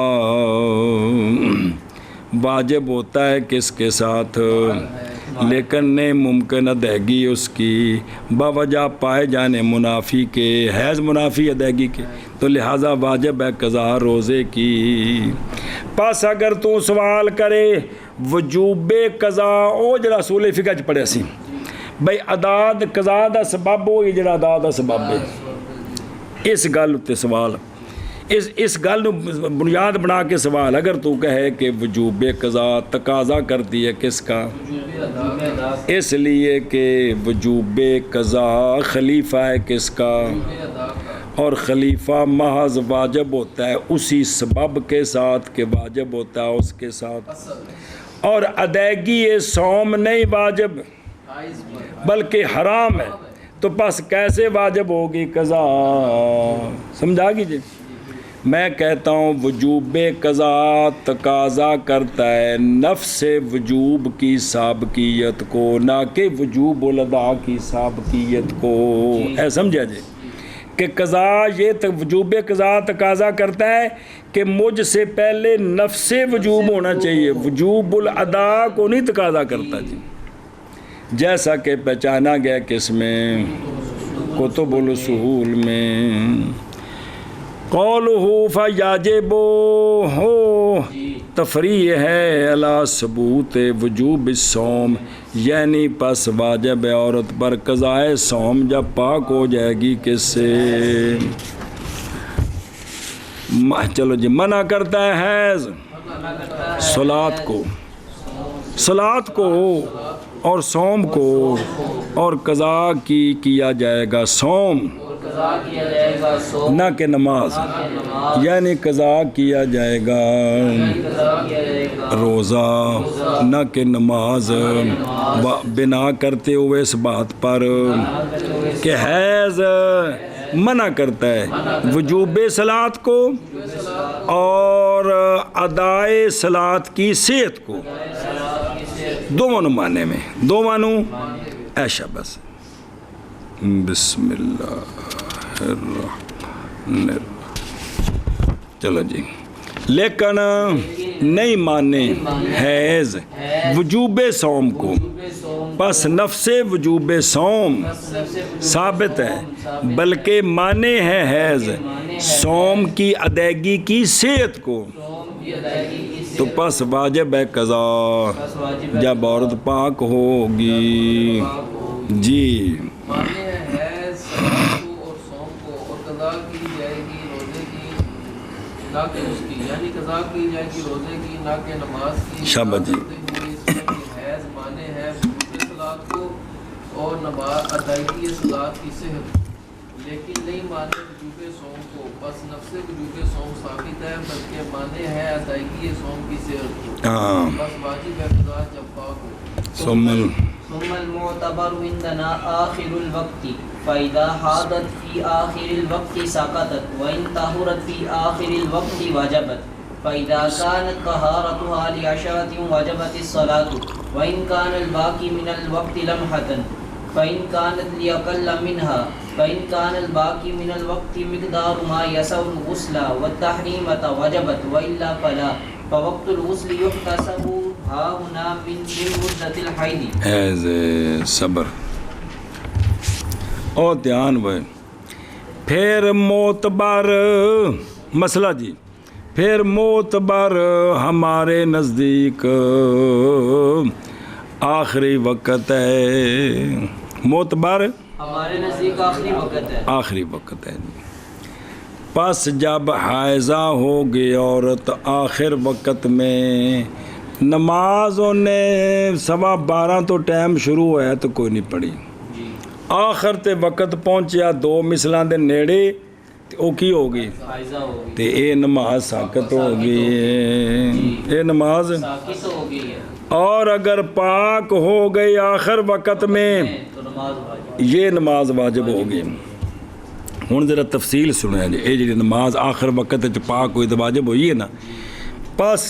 واجب ہوتا ہے کس کے ساتھ، لیکن نہیں ممکن ادائیگی اس کی باوجہ پائے جانے منافی کے، حیض منافی ادائیگی کے، تو لہٰذا واجب ہے قضا روزے کی۔ پس اگر تو سوال کرے وجوب قضا او جڑا اصول فقہ چ پڑھیا سی بھئی اداد قضا دا سبب ہو یہ جڑا ادا دا سبب ہے، اس گل تے سوال اس گل بنیاد بنا کے سوال اگر تو کہے کہ وجوب قضا تقاضا کرتی ہے کس کا، اس لیے کہ وجوب قضا خلیفہ ہے کس کا، اور خلیفہ محض واجب ہوتا ہے اسی سبب کے ساتھ کہ واجب ہوتا ہے اس کے ساتھ، اور ادائیگی صوم نہیں واجب بلکہ حرام ہے، تو پس کیسے واجب ہوگی قضا؟ سمجھا گی جی؟ میں کہتا ہوں وجوب قضا تقاضا کرتا ہے نفس وجوب کی سابقیت کو، نہ کہ وجوب الادا کی سابقیت کو۔ اے سمجھا جی کہ قضا یہ وجوب قضا تقاضا کرتا ہے کہ مجھ سے پہلے نفس وجوب ہونا چاہیے، وجوب الادا کو نہیں تقاضا کرتا جی، جیسا کہ پہچانا گیا کس میں کتب الاصول میں۔ قولہ فیاجب ہو تفریح ہے علی ثبوت وجوب الصوم، یعنی پس واجب ہے عورت پر قضائے صوم جب پاک ہو جائے گی کس سے؟ چلو جی، منع کرتا ہے حیض صلاۃ کو اور صوم کو، اور قضا کیا جائے گا صوم نہ کہ نماز، یعنی قضا کیا جائے گا روزہ نہ کہ نماز، بنا کرتے ہوئے اس بات پر کہ حیض منع کرتا ہے وجوب صلاۃ کو اور ادائے صلاۃ کی صحت کو، دو معنی میں، دو معنی ایشا بس۔ بسم اللہ الرحمن الرحیم۔ چلو جی، لیکن نہیں مانے حیض وجوب صوم کو، پس نفس وجوب صوم ثابت ہے، بلکہ مانے ہے حیض صوم کی ادائیگی کی صحت کو، تو پس واجب ہے قضا جب عورت پاک ہوگی جی۔ مانے ہے حیض صلاۃ کو اور صوم کو، اور قضا کی جائے گی روزے کی نہ کہ اس کی، یعنی قضا کی جائے گی روزے کی نہ کہ نماز کی۔ شاباش جی۔ حیض مانے ہے وجوب صلاۃ کو اور نماز ادائیگی صلاۃ کی صحت، لیکن نہیں مانے وجوب صوم کو، بس نفس وجوب صوم ثابت ہے، بلکہ مانے ہے ادائیگی صوم کی صحت کو، بس واجب ہے قضا جب پاک ہو۔ ثم المعتبر عندنا آخر الوقت، فإذا حاضت في آخر الوقت سقطت، وإن طهرت في آخر الوقت وجبت، فإذا كانت طهارتها لعشرة وجبت الصلاة، وإن كان الباقي من الوقت لمحة، فإن كانت لأقل منها، فإن كان الباقي من الوقت مقدار ما يسع الغسل والتحريمة وجبت، وإلا فلا، فوقت الغسل يحتسب ها هنا من مدة الحيض۔ حیض صبر اور دھیان وہ پھر معتبر مسئلہ جی، پھر معتبر ہمارے نزدیک آخری وقت ہے، معتبر ہمارے نزدیک آخری وقت ہے، آخری وقت ہے۔ پس جب حائضہ ہو گئی عورت آخر وقت میں، نماز انہیں 12:15 تو ٹائم شروع ہوا تو کوئی نہیں پڑھی، آخر تے وقت پہنچیا 2 مثلاں دے نیڑے تے او کی ہو گئی حائضہ ہو گئی تے اے نماز ساقط ہو گئی ہے، اے نماز ساقط ہو گئی ہے، اور اگر پاک ہو گئی آخر وقت میں تو نماز واجب یہ نماز واجب ہو گئی۔ ہوں ذرا تفصیل سنیا جی، یہ جی نماز آخر وقت وچ پاک ہوئی تو واجب ہوئی ہے نا، پس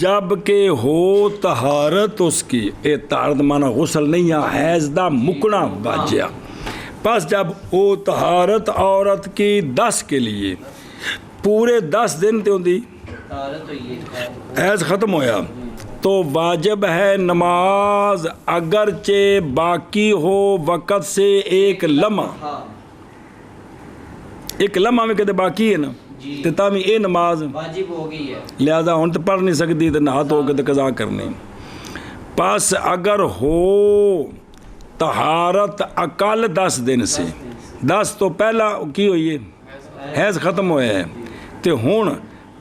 جب کہ ہو طہارت اس کی، اے طہارت مانا غسل نہیں ہے، حیض دا مکنا واجیا، پس جب ہو طہارت عورت کی 10 کے لیے، پورے 10 دن تے ہوندی طہارت ہوئی ہے، حیض ختم ہویا تو واجب ہے نماز، اگرچہ باقی ہو وقت سے ایک لمحہ، ہاں ایک لمحہ میں کہتے باقی ہے نا، جی تے تاں بھی اے نماز واجب ہو گئی ہے، لہذا ہن تو پڑھ نہیں سکتی تے نہا دھو کے تے قضا کرنی۔ پس اگر ہو طہارت اقل 10 دن سے، 10 تو پہلا کی ہوئی ہے حیض ختم ہویا ہے، تے ہن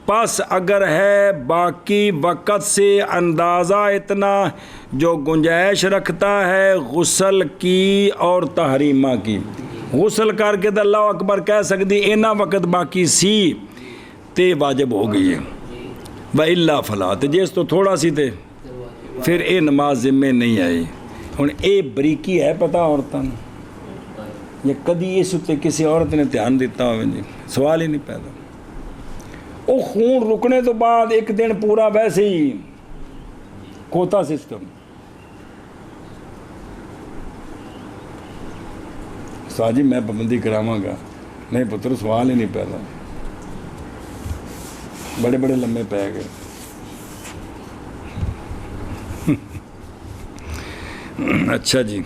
پس اگر ہے باقی وقت سے اندازہ اتنا جو گنجائش رکھتا ہے غسل کی اور تحریمہ کی، غسل کر کے تو اللہ اکبر کہہ سکتی اینا وقت باقی سی تے واجب ہو گئی ہے، وَإِلَّا فَلَا، تے جس تو تھوڑا سی تے پھر اے نماز ذمے نہیں آئی۔ ہن اے بریکی ہے پتہ عورتاں یا کدی اس تے کسی عورت نے دھیان دیتا ہوئے جی، سوال ہی نہیں پیدا۔ وہ خون رکنے تو بعد ایک دن پورا ویسے ہی کوتا سسٹم، ساجی میں پابندی کراواں گا، نہیں پتر سوال ہی نہیں پیدا، بڑے بڑے لمبے پے گئے۔ اچھا جی،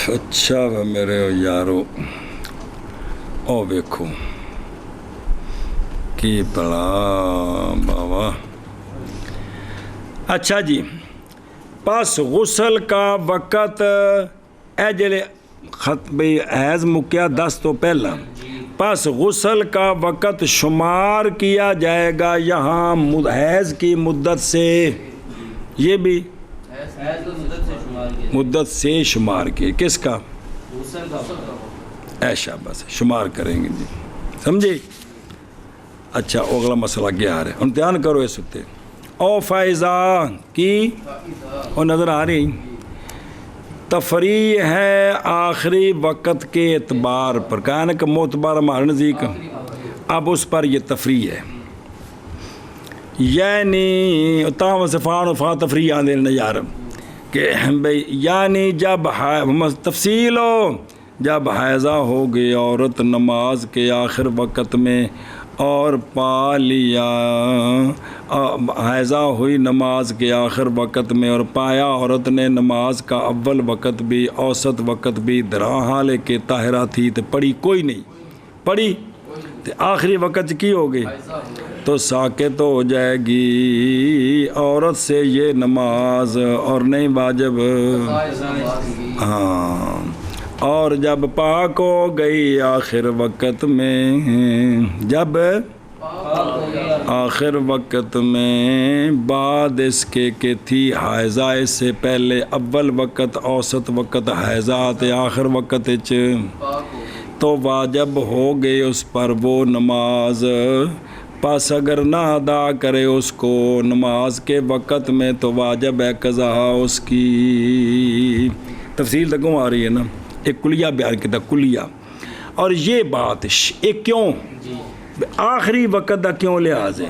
اچھا میرے یارو، او ویکھو کی پڑا بابا۔ اچھا جی، پس غسل کا وقت اے جلے بھئی حیض مکیا 10 تو پہلا، پس غسل کا وقت شمار کیا جائے گا یہاں حیض کی مدت سے، یہ بھی حیض کو مدت سے شمار کیا، مدت سے شمار کیے، کس کا؟ غسل کا ایشا بس شمار کریں گے جی، سمجھے؟ اچھا اگلا مسئلہ کیا آ رہا ہے، امتحان کرو اس وقت۔ او فائزہ کی اور نظر آ رہی تفریح ہے آخری وقت کے اعتبار پر، کہنے کہ معتبر ہمارے نزدیک، اب اس پر یہ تفریح ہے، یعنی تاہم صفان و فا تفریح آنے لینا یار کہ بھئی یعنی جب تفصیل ہو، جب حیضہ ہو گئی عورت نماز کے آخر وقت میں اور پا لیا، حیضہ ہوئی نماز کے آخر وقت میں اور پایا عورت نے نماز کا اول وقت بھی اوسط وقت بھی درا حال کے طاہرہ تھی تو پڑھی کوئی نہیں، پڑھی تو آخری وقت کی ہو گئی تو ساقط ہو جائے گی عورت سے یہ نماز اور نہیں واجب۔ ہاں، اور جب پاک ہو گئی آخر وقت میں، جب آخر وقت میں بعد اس کے کہ تھی حیضہ، اس سے پہلے اول وقت اوسط وقت حیضات آخر وقت تو واجب ہو گئی اس پر وہ نماز، پس اگر نہ ادا کرے اس کو نماز کے وقت میں تو واجب ہے قضا اس کی۔ تفصیل تک آ رہی ہے نا، ایک کلیہ بیان کیا کلیہ، اور یہ بات ایک کیوں آخری وقت دا کیوں لحاظ ہے،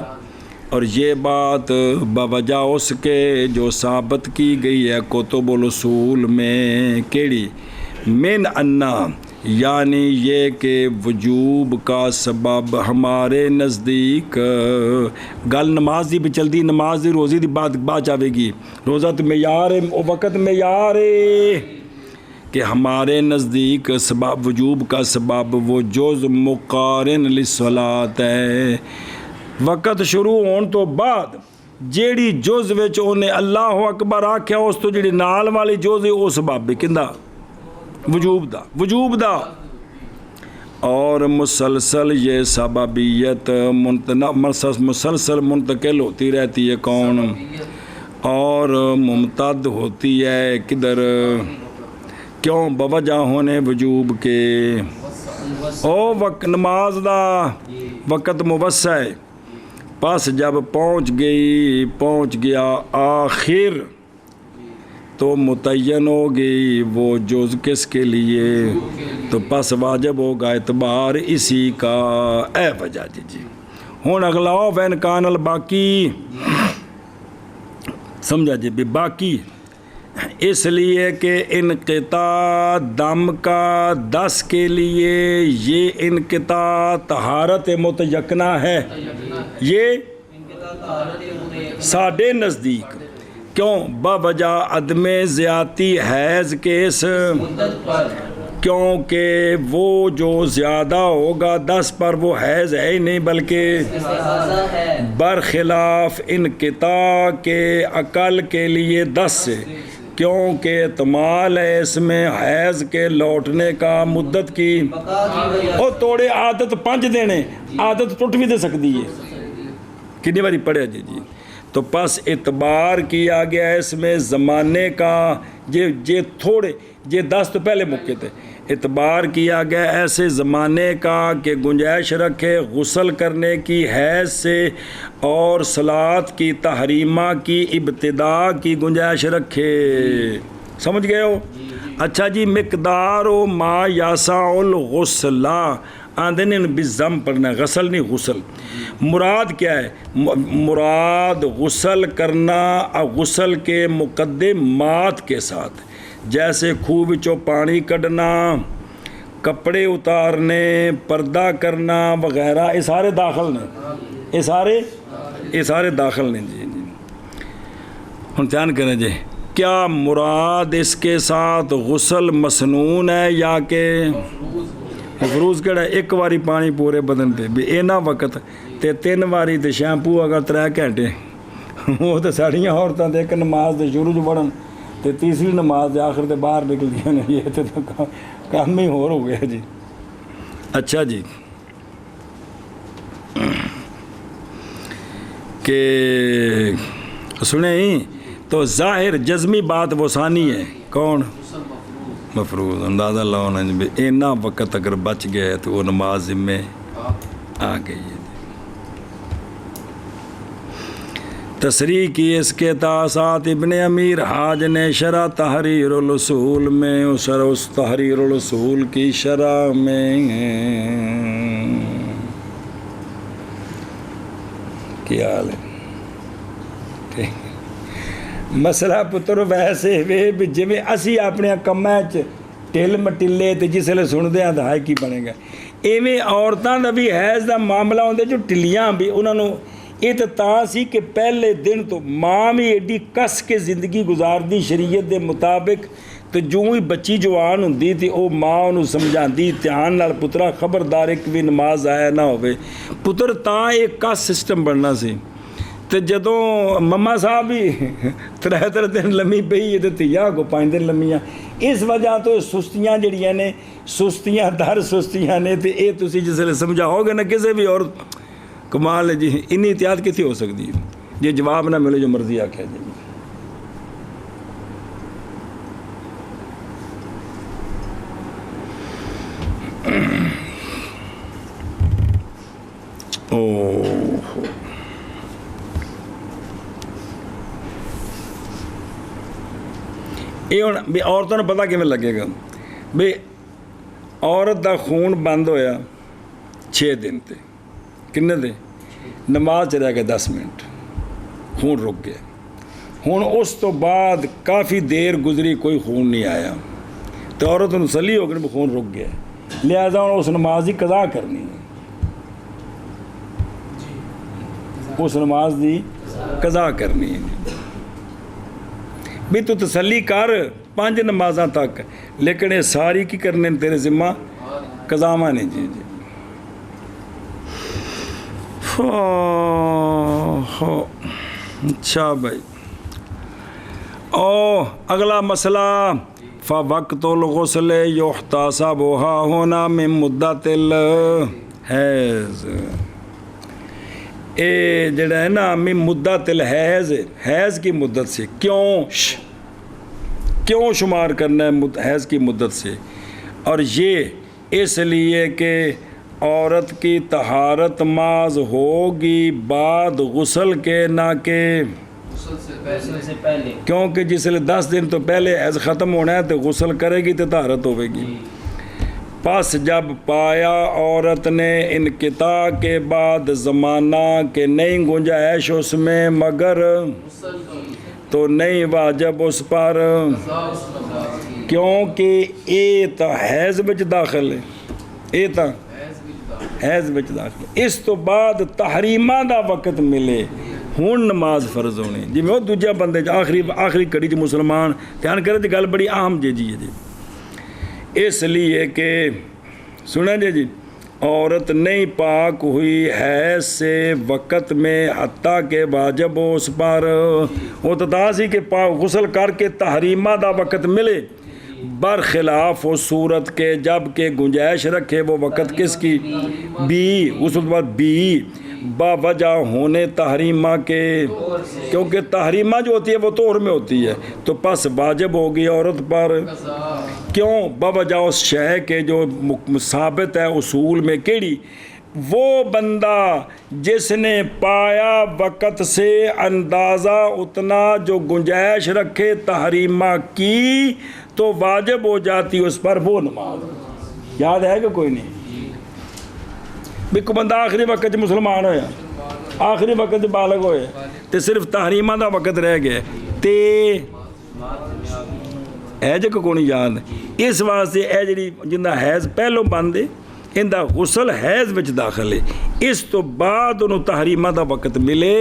اور یہ بات بوجہ اس کے جو ثابت کی گئی ہے کتب الاصول میں، کیڑی من انا، یعنی یہ کہ وجوب کا سبب ہمارے نزدیک، گل نماز دی بھی چلتی، نماز دی روزی دی بات چاہے گی، روزہ تو معیار ہے، وقت معیار ہے کہ ہمارے نزدیک سبب وجوب کا سبب وہ جز مقارن للصلاۃ ہے، وقت شروع ہون تو بعد جیڑی جز وچ انہیں اللہ اکبر آکھیا اس تو جیڑی نال والی جز ہے وہ سبب ہے کندا وجوب دا، وجوب دا اور مسلسل یہ سببیت مسلسل منتقل ہوتی رہتی ہے کون، اور ممتد ہوتی ہے کدھر، کیوں، بوجہ ہونے وجوب کے، او وقت نماز دا وقت موسع ہے، پس جب پہنچ گیا آخر تو متعین ہو گئی وہ جز کس کے لیے، تو پس واجب ہوگا اعتبار اسی کا، اے وجہ جی ہون اگلا وین کان الباقی، سمجھا جی بھی باقی، اس لیے کہ انقطاع دم کا 10 کے لیے یہ انقطاع طہارت متیقنہ ہے، یہ ساڑھے نزدیک، کیوں، بوجہ عدم زیادتی حیض کے اس، کیونکہ وہ جو زیادہ ہوگا 10 پر وہ حیض ہے ہی نہیں بلکہ برخلاف انقطاع کے اقل کے لیے 10 سے، کیونکہ احتمال ہے اس میں حیض کے لوٹنے کا مدت کی، اور توڑے عادت 5 دینے، عادت ٹوٹ بھی دے سکتی ہے، کتنی باری پڑھے جی تو پس اعتبار کیا گیا اس میں زمانے کا، یہ تھوڑے، یہ 10 تو پہلے موقع تھے، اعتبار کیا گیا ایسے زمانے کا کہ گنجائش رکھے غسل کرنے کی حیض سے، اور صلاۃ کی تحریمہ کی ابتدا کی گنجائش رکھے، سمجھ گئے ہو؟ اچھا جی، مقدار و ما یاسع الغسلہ آندھے نے بزم پڑھنا ہے، غسل نہیں غسل، مراد کیا ہے، مراد غسل کرنا غسل کے مقدمات کے ساتھ، جیسے خوہ وچوں پانی کڈنا، کپڑے اتارنے، پردہ کرنا وغیرہ، یہ سارے داخل نے، یہ سارے داخل نے جی ہن دھیان کریں جی، کیا مراد اس کے ساتھ غسل مسنون ہے یا کہ مفروض کہڑا ہے، ایک واری پانی پورے بدن تے بھی اینا وقت تے 3 واری تے شیمپو اگر 3 گھنٹے، وہ تو ساڑیاں عورتاں تے ایک نماز دے شروع پڑھن تے تیسری نماز دے آخر تے باہر نکل گیا نا، یہ تو کام ہی ہو گیا جی۔ اچھا جی، کہ سنیں تو ظاہر جزمی بات وہ ثانی ہے، کون، مفروض، اندازہ لاؤنا جی اینا وقت اگر بچ گئے تو وہ نماز ذمہ آ گئی ہے۔ تصریح کی اس کے تاثات ابن امیر حاج نے شرح تحریر الاصول میں، اس تحریر الاصول کی شرح میں کیا حال ہے، مسئلہ پتر ویسے وے جی اسی اپنے کماں ٹل مٹلے تے جس لے سنتے ہیں تو ہائے کی بنے گا، ایویں عورتاں دا بھی حیض دا معاملہ ہوندے جو ٹلیاں بھی انہوں نے، یہ تو تاں سی کہ پہلے دن تو ماں بھی ایڈی کس کے زندگی گزار دی شریعت دے مطابق، تو جو ہی بچی جوان ہوندی تھی وہ ماں انہوں سمجھاندی دھیان نال پترا خبردار ایک بھی نماز آیا نہ ہوئے، پتر تاں ایک کس سسٹم بننا سی، تو جدوں مما صاحب بھی 3 دن لمی پئی تو تھیا کو 5 دن لمیاں، اس وجہ تو سستیاں جڑیاں نے، سستیاں در سستیاں نے، تو یہ تسی جس لئے سمجھاؤ گے نا کسے بھی، اور کمال ہے جی، انی احتیاط کتنی ہو سکتی ہے، یہ جواب نہ ملے جو مرضی آکھے جی۔ یہ ہوں بھی عورتوں نے پتا کیوں لگے گا بھی عورت دا خون بند ہویا 6 دن تے، کنے دے نماز رہ گئے 10 منٹ، خون رک گیا، ہوں اس تو بعد کافی دیر گزری کوئی خون نہیں آیا، تو عورت تسلی ہو گئی خون رک گیا، لہذا اس نماز کی قضا کرنی ہے، اس نماز دی قضا کرنی ہے بھی، تو تسلی کر 5 نمازاں تک، لیکن یہ ساری کی کرنے تیرے ذمہ قضاواں نہیں جی جی۔ اچھا بھائی، اگلا مسئلہ فوقت الغسل یحتسب ہونا من مدت الحیض. اے جڑا ہے نا من مدت الحیض، حیض کی مدت سے. کیوں شمار کرنا ہے حیض کی مدت سے؟ اور یہ اس لیے کہ عورت کی طہارت محض ہوگی بعد غسل کے، نہ کہ غسل سے پہلے. کیونکہ جس لیے 10 دن تو پہلے حیض ختم ہونا ہے تو غسل کرے گی تو طہارت ہوے گی. پس جب پایا عورت نے انقطاع کے بعد زمانہ کہ نہیں گنجائش اس میں مگر، تو نہیں واجب اس پر، کیونکہ اے تا حیض وچ داخل ہے، اے تا حیض وچ داخل ہے. اس تو بعد تحریمہ دا وقت ملے ہن نماز فرض ہونی. جی میں وہ دوجا بندے آخری کڑی چ مسلمان دھیان کرے تو گل بڑی اہم جی ہے جی. اس لیے کہ سنیں جی عورت نہیں پاک ہوئی حیض سے وقت میں حتیٰ کہ واجب ہو اس پر. وہ تو تاسی کہ غسل کر کے تحریمہ دا وقت ملے، برخلاف وہ صورت کے جب کہ گنجائش رکھے وہ وقت کس کی بھی غسل بعد بھی با وجہ ہونے تحریمہ کے. کیونکہ تحریمہ جو ہوتی ہے وہ طہر میں ہوتی ہے تو پس واجب ہوگی عورت پر. کیوں؟ با وجہ اس شے کے جو ثابت ہے اصول میں. کیڑی؟ وہ بندہ جس نے پایا وقت سے اندازہ اتنا جو گنجائش رکھے تحریمہ کی تو واجب ہو جاتی اس پر وہ نماز. یاد ہے کہ کوئی نہیں؟ بھی کوئی بندہ آخری وقت مسلمان ہویا، آخری وقت بالغ ہوئے تے صرف تحریمہ دا وقت رہ گئے تے اے جے کو نہیں یاد. اس واسطے اے جڑی جنہ حیض پہلو بندے ان دا غسل حیض وچ داخل ہے، اس تو بعد انہوں تحریمہ دا وقت ملے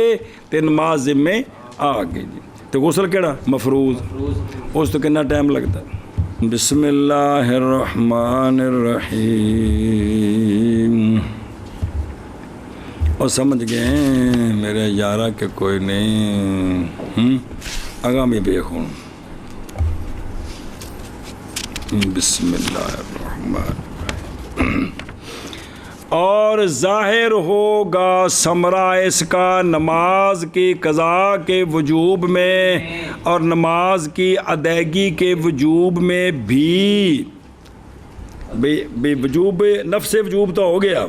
تے نماز ذمے آ گئی جی. تے غسل کیڑا مفروض، اس تو کتنا ٹائم لگتا. بسم اللہ الرحمن الرحیم. اور سمجھ گئے میرے یارہ کہ کوئی نہیں آگامی بیخون. بسم اللہ الرحمن الرحیم. اور ظاہر ہوگا ثمرہ اس کا نماز کی قضاء کے وجوب میں اور نماز کی ادائیگی کے وجوب میں بھی. بے وجوب نفس وجوب تو ہو گیا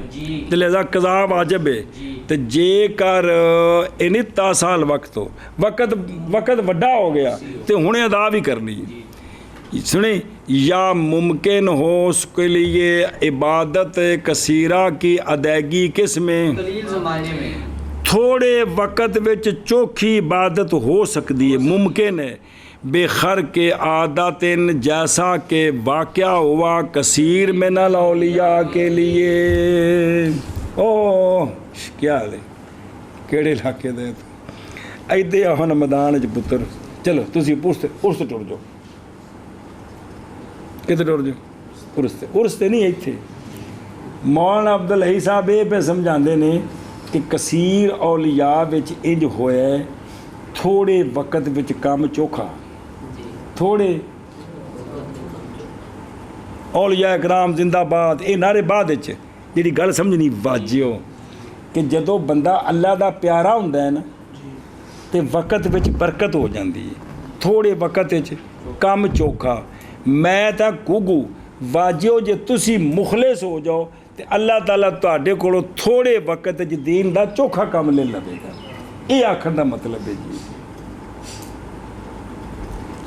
تو لہذا قضاء واجب ہے. تو جے کر انتا سال وقت ہو وقت وڈا ہو گیا تو ہنے ادا بھی کرنی. سنیں یا ممکن ہو اس کے لیے عبادت کثیرہ کی ادائیگی کس میں؟ تھوڑے وقت وچ چوکھی عبادت ہو سکتی ہے، ممکن ہے. بے خر کے عادت جیسا کہ واقعہ ہوا کثیر من الاولیاء کے لیے. او کیا حال ہے؟ کیڑے علاقے دے تو ایدے آہن میدان چ پتر چلو تسی ارس ٹر جاؤ. کتنے ٹر جاؤ؟ ارس تے نہیں ایتھے. مولانا عبدالحی صاحب یہ پہ سمجھاندے نے کہ کثیر اولیاء وچ انج ہویا ہے تھوڑے وقت وچ کام چوکھا. تھوڑے اولیاء اکرام زندہ باد یہ نعرے بعد جی گل سمجھنی واجیو کہ جدو بندہ اللہ دا پیارا ہوندا ہے نا تے وقت وچ برکت ہو جاندی ہے. تھوڑے وقت وچ کم چوکھا. میں تا گگو واجیو جے تسی مخلص ہو جاؤ تے اللہ تعالیٰ تہاڈے کولوں تھوڑے وقت وچ دین دا چوکھا کام لے لوے گا. یہ آکھن دا مطلب ہے جی.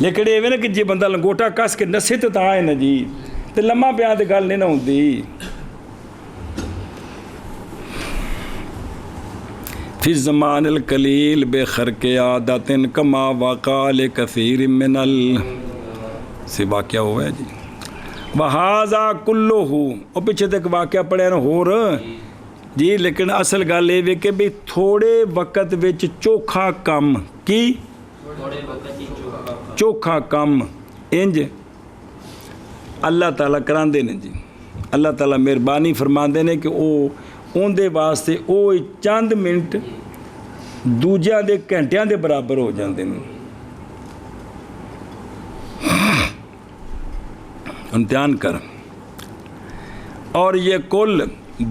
لیکن یہ نا کہ جی بندہ لنگوٹا کس کے نسے تو آئے نا جی تو لمحہ پہ آتے گل نہیں نہ ہوتی. فی الزمان القلیل بے خرق عادت کما وقع لکثیر من سے واقعہ ہوا ہے جی. وہذا کلہ اور پیچھے تک واقعہ پڑھے نا ہو رہا جی. لیکن اصل گل یہ کہ بھی تھوڑے وقت وچ چوکھا کم کی چوکھا کم انج اللہ تعالیٰ کراندے نے جی. اللہ تعالیٰ مہربانی فرماندے نے کہ او اون دے واسطے او چند منٹ دوجیاں دے گھنٹیاں دے برابر ہو جاندے نے. امتحان کر. اور یہ کل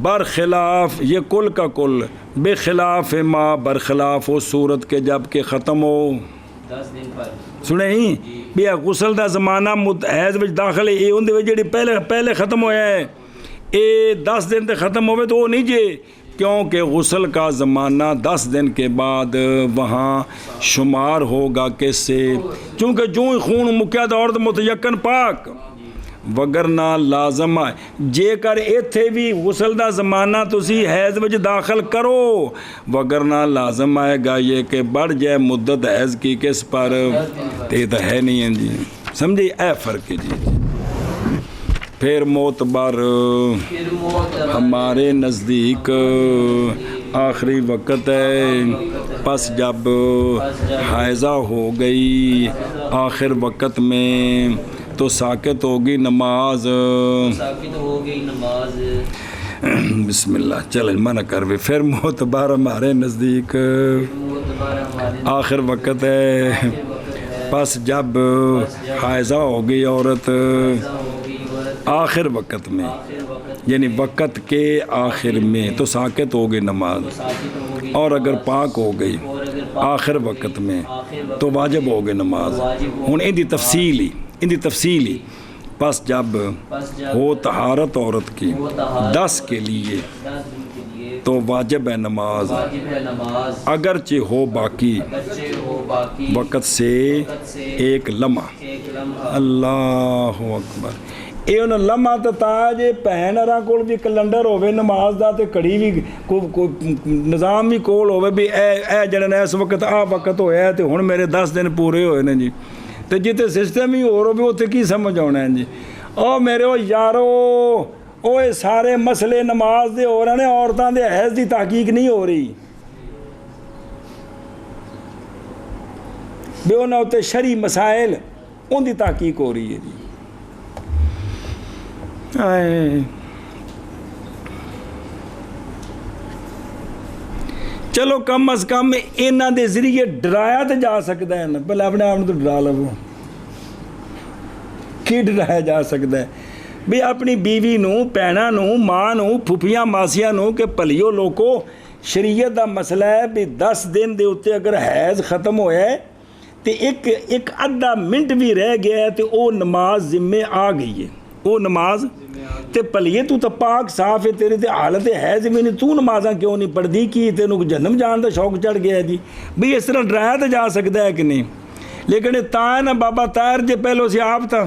برخلاف، یہ کل کا کل بخلاف ما، برخلاف اس صورت کے جب کہ ختم ہو 10 دن پر. سنے ہی بھی غسل دا زمانہ حیض وچ داخل ہے، یہ اندے وچ جڑی پہلے ختم ہویا ہے یہ 10 دن تے ختم ہوئے تو وہ نہیں جے، کیونکہ غسل کا زمانہ 10 دن کے بعد وہاں شمار ہوگا کس سے، چونکہ جو ہی خون مکیا تو عورت متیقن پاک، وگرنہ لازم ہے جے کر ایتھے بھی غسل دا زمانہ تسی حیض وچ داخل کرو، وگرنہ لازم آئے گا یہ کہ بڑھ جائے مدت حیض کی کس پر، تے تو ہے نہیں ہے جی، سمجھے اے فرق ہے جی. پھر معتبر ہمارے نزدیک آخری وقت ہے، پس جب حائضہ ہو گئی آخر وقت میں تو ساکت ہوگی نماز. ساکت ہو گئی نماز. بسم اللہ چلیں منع کر بھی. پھر معتبر ہمارے نزدیک آخر وقت ہے، پس جب حائضہ ہو گئی عورت آخر وقت میں، یعنی وقت کے آخر میں تو ساکت ہو گئی نماز، اور اگر پاک ہو گئی آخر وقت میں تو واجب ہو گئی نماز. ہن ان دی تفصیلی پس جب ہو طہارت عورت کی 10 کے لیے تو واجب ہے نماز، اگرچہ ہو باقی وقت سے ایک لمحہ. اللہ اکبر. یہ انہوں لمحہ تو تاج بھن ہراں کول بھی کیلنڈر ہوے نماز دا تے کڑی بھی نظام بھی کول ہوے بھی اے جڑا اس وقت آ وقت ہویا ہے تے ہن میرے 10 دن پورے ہوئے نے جی، تے جتے سسٹم ہی ہو رہے اتنے کی سمجھ آنا ہے جی. او میرے او یارو او سارے مسئلے نماز دے ہو رہے ہیں، عورتاں دے حیض دی تحقیق نہیں ہو رہی، بے انہاں تے شرعی مسائل ان دی تحقیق ہو رہی ہے جی. چلو کم از کم انہاں دے ذریعے ڈرایا تو جا سکتا ہے نا، پہلے اپنے آپ تو ڈرا لو، کی ڈرایا جا سکتا ہے بھی اپنی بیوی نو، بھیناں نو، ماں نو، پھپھیاں ماسیاں نو کہ پلیو لوکو شریعت دا مسئلہ ہے بھی 10 دن دے اتے اگر حیض ختم ہویا ہے تو ایک ادھا منٹ بھی رہ گیا ہے تو او نماز ذمے آ گئی ہے، او نماز تے پلیے تو پاک صاف ہے، تیرے تے حالت حیض میں نہیں، تو نمازاں کیوں نہیں پڑھ دی، کی تینوں جہنم جان دا شوق چڑھ گیا ہے جی. بھئی اس طرح ڈرایا تو جا سکتا ہے کہ نہیں، لیکن تا نا بابا طاہر جے پہلو سے آپ تھا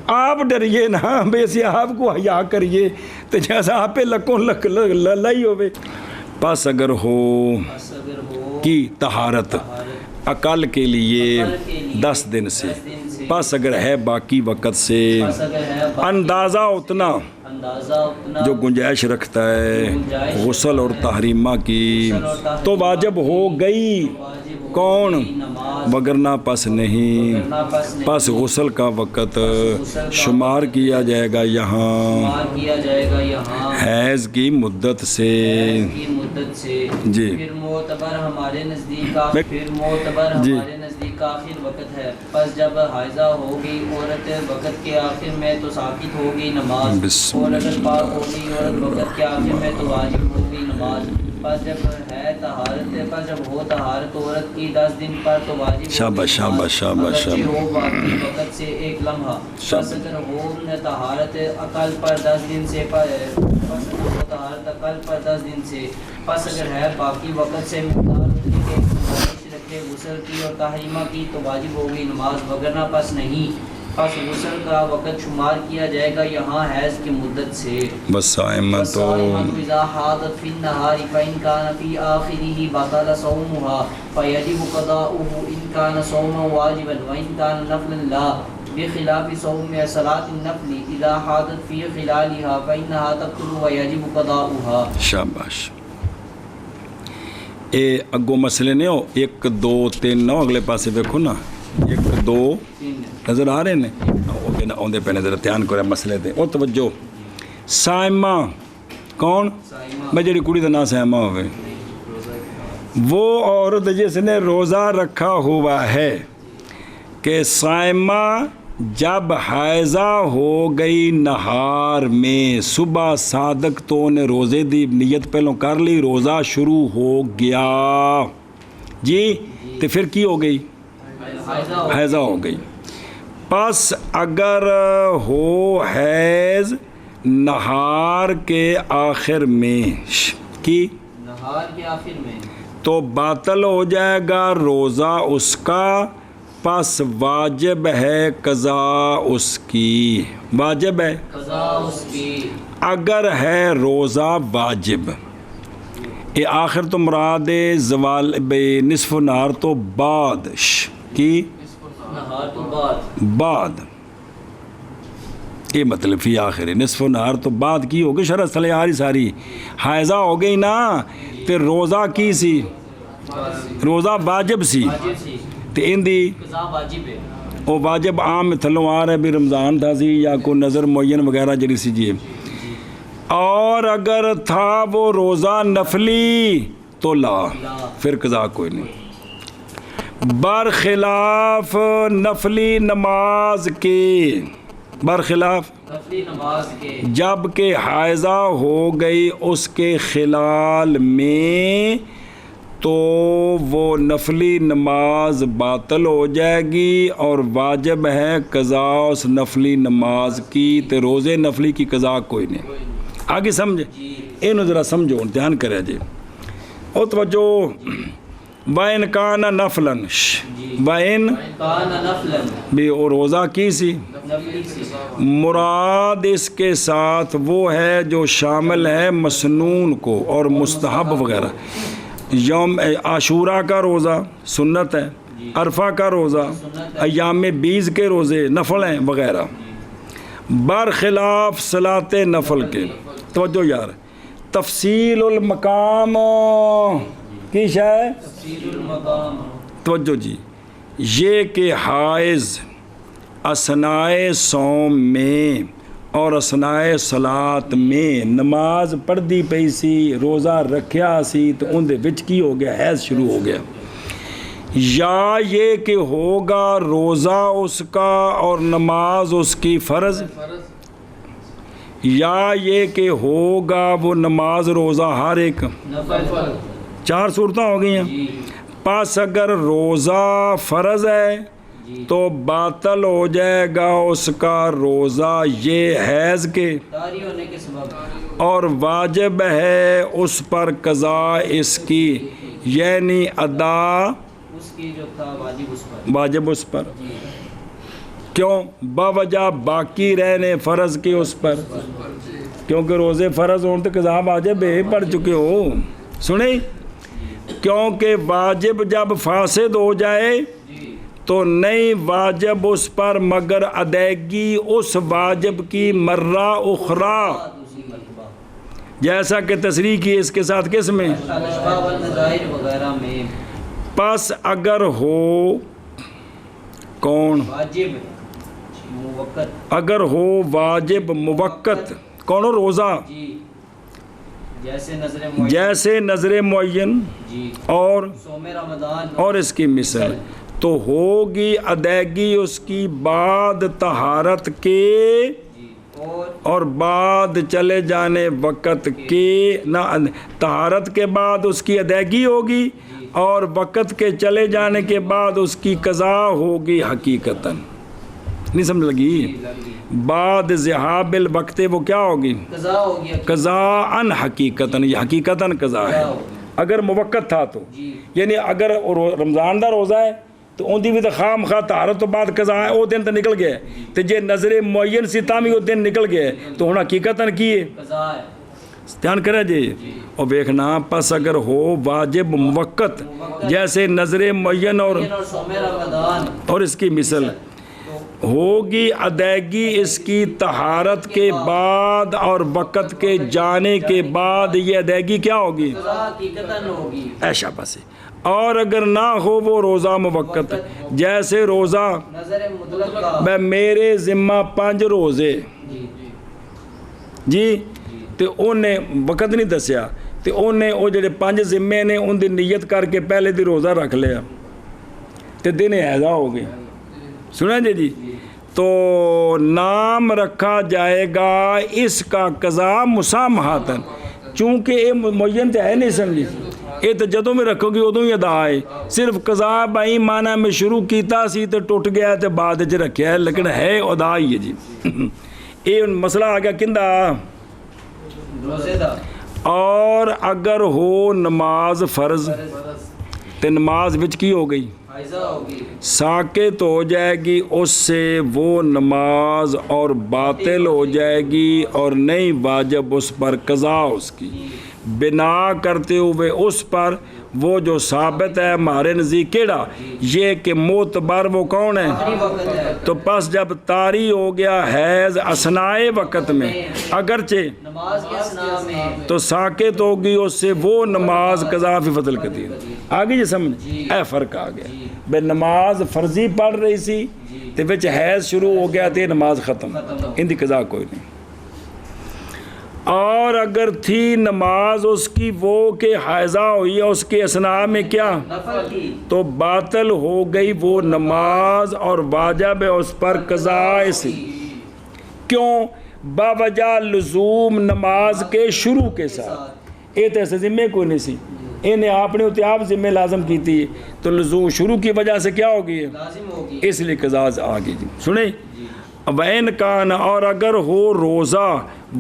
آپ ڈریے نا بے اسی آپ کو حیا کریے تو جیسا آپ پہ لکوں لائی ہوئے. پس اگر ہو کی طہارت عقل کے لیے 10 دن سے، پس اگر ہے باقی وقت سے اندازہ اتنا جو گنجائش رکھتا ہے غسل اور تحریمہ کی تو واجب ہو گئی، کون وگرنہ پس نہیں، پس غسل کا وقت شمار کیا جائے گا یہاں حیض کی مدت سے. جی پھر معتبر ہمارے نزدیک آخر وقت ہے، پس جب حائضہ ہو گئی عورت وقت کے آخر میں تو ساکت ہو گئی نماز، اور اگر پاک ہو گئی عورت وقت کے آخر میں تو واجب ہو گئی نماز. پس جب ہے طہارت، پس جب ہو طہارت عورت کی 10 دن پر تو واجب شاباش ہو باقی وقت سے ایک لمحہ. پس اگر ہو طہارت عقل پر 10 دن سے، پس اگر ہو طہارت عقل پر 10 دن سے، پس اگر ہے باقی وقت سے مقدار رکھے غسل کی اور تحریمہ کی تو واجب ہو گئی نماز، وگرنہ پس نہیں. پس غسل کا وقت شمار کیا جائے گا یہاں حیض کی مدت سے. بصائمت اذا حاضت فی النہار فإن کان فی آخرہ بطل صومها فیجب قضاؤہ ان کان صوما واجبا وإن کان نفلا لا، بخلاف صوم صلاة النفل اذا حاضت فی خلالها فإنها تبطل ویجب قضاؤها. شاباش. اے اگو مسئلے نے ہو 1 2 3 9 اگلے پاسے دیکھو نا 1 2 نظر آ رہے ہیں آدھے پہنے ذرا دھیان کرے مسئلے دے. او توجہ، سائمہ کون؟ میں جڑی کڑی دا نام سائمہ ہوئے، وہ عورت جس نے روزہ رکھا ہوا ہے کہ سائمہ جب حیضہ ہو گئی نہار میں صبح صادق تو نے روزے دی نیت پہلوں کر لی روزہ شروع ہو گیا جی تو پھر کی ہو گئی حیضہ ہو گئی پس اگر ہو حیض نہار کے آخر میں کی نہار کے آخر میں تو باطل ہو جائے گا روزہ اس کا پس واجب ہے قضا اس کی واجب ہے قضا اس کی اگر ہے روزہ واجب یہ آخر تو مراد زوال بے نصف نہار تو بعد کی نہار تو بعد یہ مطلب فی آخر نصف نہار تو بعد کی ہوگی شرح سلیاری ساری حیضہ ہو گئی نا تے روزہ کی سی روزہ واجب سی تے ان دی قضا واجب ہے وہ واجب عام تھلوں آ رہا ہے بھی رمضان تھا سی یا کوئی نظر معین وغیرہ جڑی سی جی اور اگر تھا وہ روزہ نفلی تو لا پھر قضا کوئی نہیں برخلاف نفلی نماز کے برخلاف نفلی نماز کے جب کہ حائضہ ہو گئی اس کے خلال میں تو وہ نفلی نماز باطل ہو جائے گی اور واجب ہے قضا اس نفلی نماز کی تے روزے نفلی کی قضا کوئی نہیں آگے سمجھے اینو ذرا سمجھو دھیان کرے جی او توجہ وَإِنْ كَانَ نَفْلًا وَإِنْ کان نفلا بھی وہ روزہ کی سی نفلی سی مراد اس کے ساتھ وہ ہے جو شامل ہے مسنون کو اور مستحب وغیرہ یوم عاشورہ کا روزہ سنت ہے عرفہ کا روزہ ایام بیز کے روزے نفل ہیں وغیرہ برخلاف صلاۃ نفل کے توجہ یار تفصیل المقام کی شے تفصیل المقام توجہ جی یہ کہ حائض اثنائے صوم میں اور اثنائے صلات میں نماز پڑھدی پئی سی روزہ رکھیا سی تو ان دے وچ کی ہو گیا حیض شروع ہو گیا یا یہ کہ ہوگا روزہ اس کا اور نماز اس کی فرض یا یہ کہ ہوگا وہ نماز روزہ ہر ایک نفل چار صورتیں ہو گئی ہیں پس اگر روزہ فرض ہے تو باطل ہو جائے گا اس کا روزہ یہ حیض کے طاری ہونے کے سبب اور واجب ہے اس پر قضا اس کی یعنی ادا اس کی جو تھا واجب اس پر واجب اس پر کیوں باوجہ باقی رہنے فرض کی اس پر کیونکہ روزے فرض ہوں تو قضا واجب ہے پڑھ چکے ہو سنیں کیونکہ واجب جب فاسد ہو جائے تو نئی واجب اس پر مگر ادائیگی اس واجب کی مرہ اخرى دوسری مرتبہ جیسا کہ تصریح کی اس کے ساتھ کس میں الاشباح والنظائر وغیرہ میں پس اگر ہو کون واجب موقت اگر ہو واجب موقت کون ہو روزہ جی جیسے نظر معین جیسے نظر معین جی اور صوم رمضان اور اس کی مثل تو ہوگی ادائیگی اس کی بعد طہارت کے جی اور بعد چلے جانے وقت کے نہ طہارت کے بعد اس کی ادائیگی ہوگی اور وقت کے چلے جانے کے بعد اس کی قضا ہوگی حقیقتاً نہیں سمجھ لگی بعد ذہاب الوقت وہ کیا ہوگی قضا ہو گیا قضاءً حقیقتاً یہ حقیقتاً قضا ہے اگر موقت تھا تو یعنی اگر رمضان دا روزہ ہے تو ان دی بھی تو خام خواہ طہارت تو بعد قضا ہے وہ دن تو نکل گیا تو جے نظر معین سی تامی وہ دن نکل گیا تو ہن حقیقتاً کی ہے قضا ہے دھیان کرے جی اور دیکھنا پس اگر ہو واجب موقت جیسے نظر معین اور صوم رمضان اور اس کی مثل ہوگی ادائیگی اس کی طہارت کے بعد اور وقت کے جانے کے بعد یہ ادائیگی کیا ہوگی قضا حقیقتاً ہوگی ایشا پسے اور اگر نہ ہو وہ روزہ موقت جیسے روزہ نظر مطلق کا میں میرے ذمہ 5 روزے جی تو انہیں وقت نہیں دسیا تو انہیں وہ جڑے 5 ذمے نے ان دی نیت کر کے پہلے دی روزہ رکھ لیا تو دن حیضہ ہو گئے سنا جی تو نام رکھا جائے گا اس کا قضا مسامحاتن، چونکہ یہ معین تو ہے نہیں سمجھی، یہ تو جدوں میں رکھو گی ادوں ہی ادا ہے، صرف قضا بائی معنی میں شروع کیتا سی تو ٹوٹ گیا تو بعد وچ رکھیا ہے، لیکن ہے ادا ہی ہے جی۔ یہ مسئلہ آ گیا کندہ، روزے دا اور اگر ہو نماز فرض تو نماز وچ کی ہو گئی، حائضہ ہوگی، ساکت ہو جائے گی اس سے وہ نماز اور باطل ہو جائے گی اور نہیں واجب اس پر قضا اس کی، بنا کرتے ہوئے اس پر وہ جو ثابت ہے ہمارے نزدیک کیڑا یہ کہ معتبر وہ کون ہے، وقت ہے تو پس جب طاری ہو گیا حیض اثنائے وقت میں اگرچہ نماز کے اسنا میں تو ساکت ہوگی اس سے وہ نماز قضا فی فضل کثیر، آگے جی سمجھ، اے فرق آ گیا، بے نماز فرضی پڑھ رہی سی تو وچ حیض شروع ہو گیا تو نماز ختم، ان دی قضا کوئی نہیں۔ اور اگر تھی نماز اس کی وہ کہ حائضہ ہوئی ہے اس کے اثناء میں کیا نفل کی تو باطل ہو گئی وہ نماز اور واجب ہے اس پر قضا اسی، کیوں باوجہ لزوم نماز کے شروع کے ساتھ، یہ تو ایسے ذمہ کوئی نہیں سی، انہیں آپ نے اتنے آپ ذمہ لازم کی تھی تو لزوم شروع کی وجہ سے کیا ہوگی لازم ہوگی، اس لیے قضا آگی جی سنیں۔ وین کان اور اگر ہو روزہ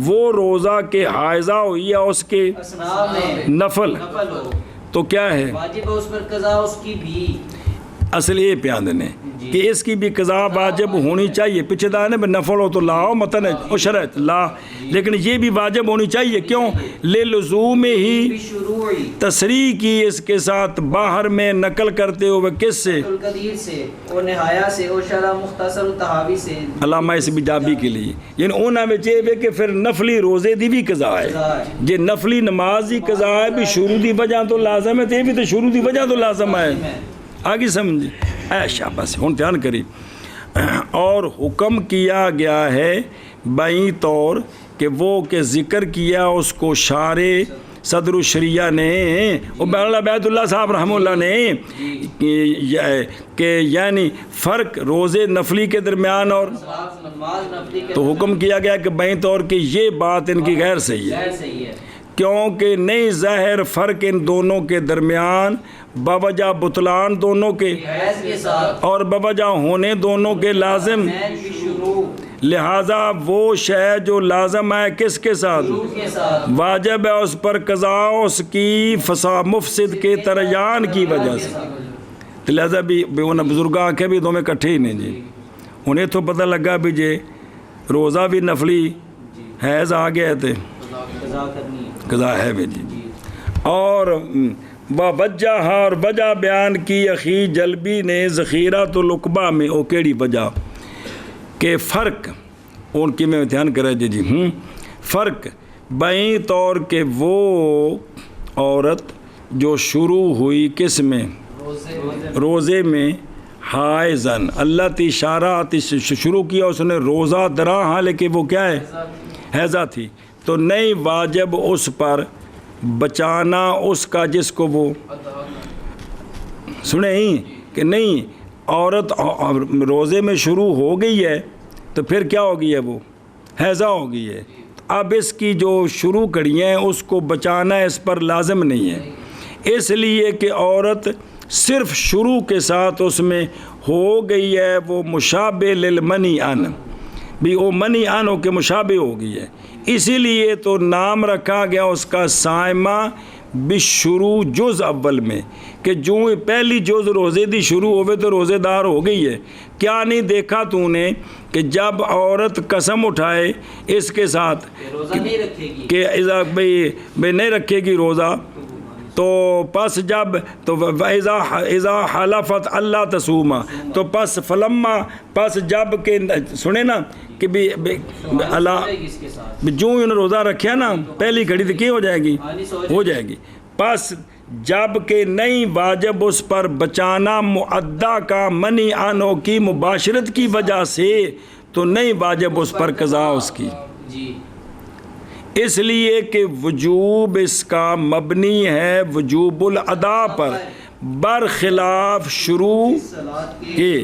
وہ روزہ کے حائضہ ہوئی ہے اس کے اسنا میں نفل نفل ہو تو کیا ہے واجب ہے اس پر قضا اس کی بھی، اصل یہ پیان نے کہ اس کی بھی قضا واجب ہونی چاہیے، پیچھے دار نے نفل ہو تو لاؤ متن ہے شرط لا، لیکن یہ بھی واجب ہونی چاہیے، کیوں لے لزوم ہی شروعی تصریح کی اس کے ساتھ باہر میں نقل کرتے ہوئے کس سے القدیر سے اور نہایا سے اور شرح مختصر تحاوی سے علامہ اس بجابی کے لیے، یعنی اونا میں چاہیے کہ پھر نفلی روزے دی بھی قضا ہے، جے نفلی نماز دی قضا ہے بھی شروع دی وجہ تو لازم ہے، تو یہ بھی تو شروع دی وجہ تو لازم ہے، آگے سمجھے اے شاباش ہون دھیان کری۔ اور حکم کیا گیا ہے بائیں طور کہ وہ کہ ذکر کیا اس کو شارع صدر الشریعہ نے عبید بیت اللہ صاحب رحمہ اللہ نے کہ یعنی فرق روزے نفلی کے درمیان اور نماز نفلی کے تو حکم کیا گیا کہ بائیں طور کہ یہ بات ان کی غیر صحیح ہے، غیر صحیح ہے، کیونکہ نہیں ظاہر فرق ان دونوں کے درمیان بوجہ بطلان دونوں کے حیض کے ساتھ اور بوجہ ہونے دونوں کے لازم، عین کی شروع لہٰذا وہ شے جو لازم ہے کس کے ساتھ شروع کے ساتھ واجب ہے اس پر قضا اس کی فساد مفسد کے تریان کی وجہ سے، تو لہٰذا بھی انہیں بزرگاں آنکھیں بھی دو میں کٹھے ہی نہیں جی، انہیں تو پتہ لگا بھی جے روزہ بھی نفلی حیض آ گئے تھے قضا کرنی ہے، قضا ہے بھی جی، اور وجہ اور وجہ بیان کی اخی جلبی نے ذخیرہ تو لقبہ میں او کیڑی وجہ کہ فرق ان کی میں دھیان کرے جی فرق بائیں طور کہ وہ عورت جو شروع ہوئی کس میں روزے میں حائزن، اللہ تی اشارہ شروع کیا اس نے روزہ درا ہاں لیکن وہ کیا ہے حیضہ تھی، تو نہیں واجب اس پر بچانا اس کا جس کو وہ سنیں ہی کہ نہیں عورت روزے میں شروع ہو گئی ہے تو پھر کیا ہو گئی ہے وہ حیضہ ہو گئی ہے، اب اس کی جو شروع کری ہیں اس کو بچانا اس پر لازم نہیں ہے، اس لیے کہ عورت صرف شروع کے ساتھ اس میں ہو گئی ہے وہ مشابہ للمنی ان بھی وہ منی ان ہو کے مشابہ ہو گئی ہے، اسی لیے تو نام رکھا گیا اس کا صائمہ بشروع جز اول میں کہ جو پہلی جز روزے دی شروع ہوئے تو روزے دار ہو گئی ہے، کیا نہیں دیکھا تو نے کہ جب عورت قسم اٹھائے اس کے ساتھ روزہ نہیں رکھے گی کہ بھئی نہیں رکھے گی روزہ تو پس جب تو اذا حلفت اللہ تصوما تو پس فلما پس جب کہ سنے نا کہ بھی اللہ اس کے ساتھ جو انہوں نے روزہ رکھیا نا پہلی گھڑی تو کی ہو جائے گی ہو جائے گی، پس جب کہ نہیں واجب اس پر بچانا معدہ کا منی آنوں کی مباشرت کی وجہ سے تو نہیں واجب اس پر قضا اس کی، جی اس لیے کہ وجوب اس کا مبنی ہے وجوب الادا پر برخلاف شروع کے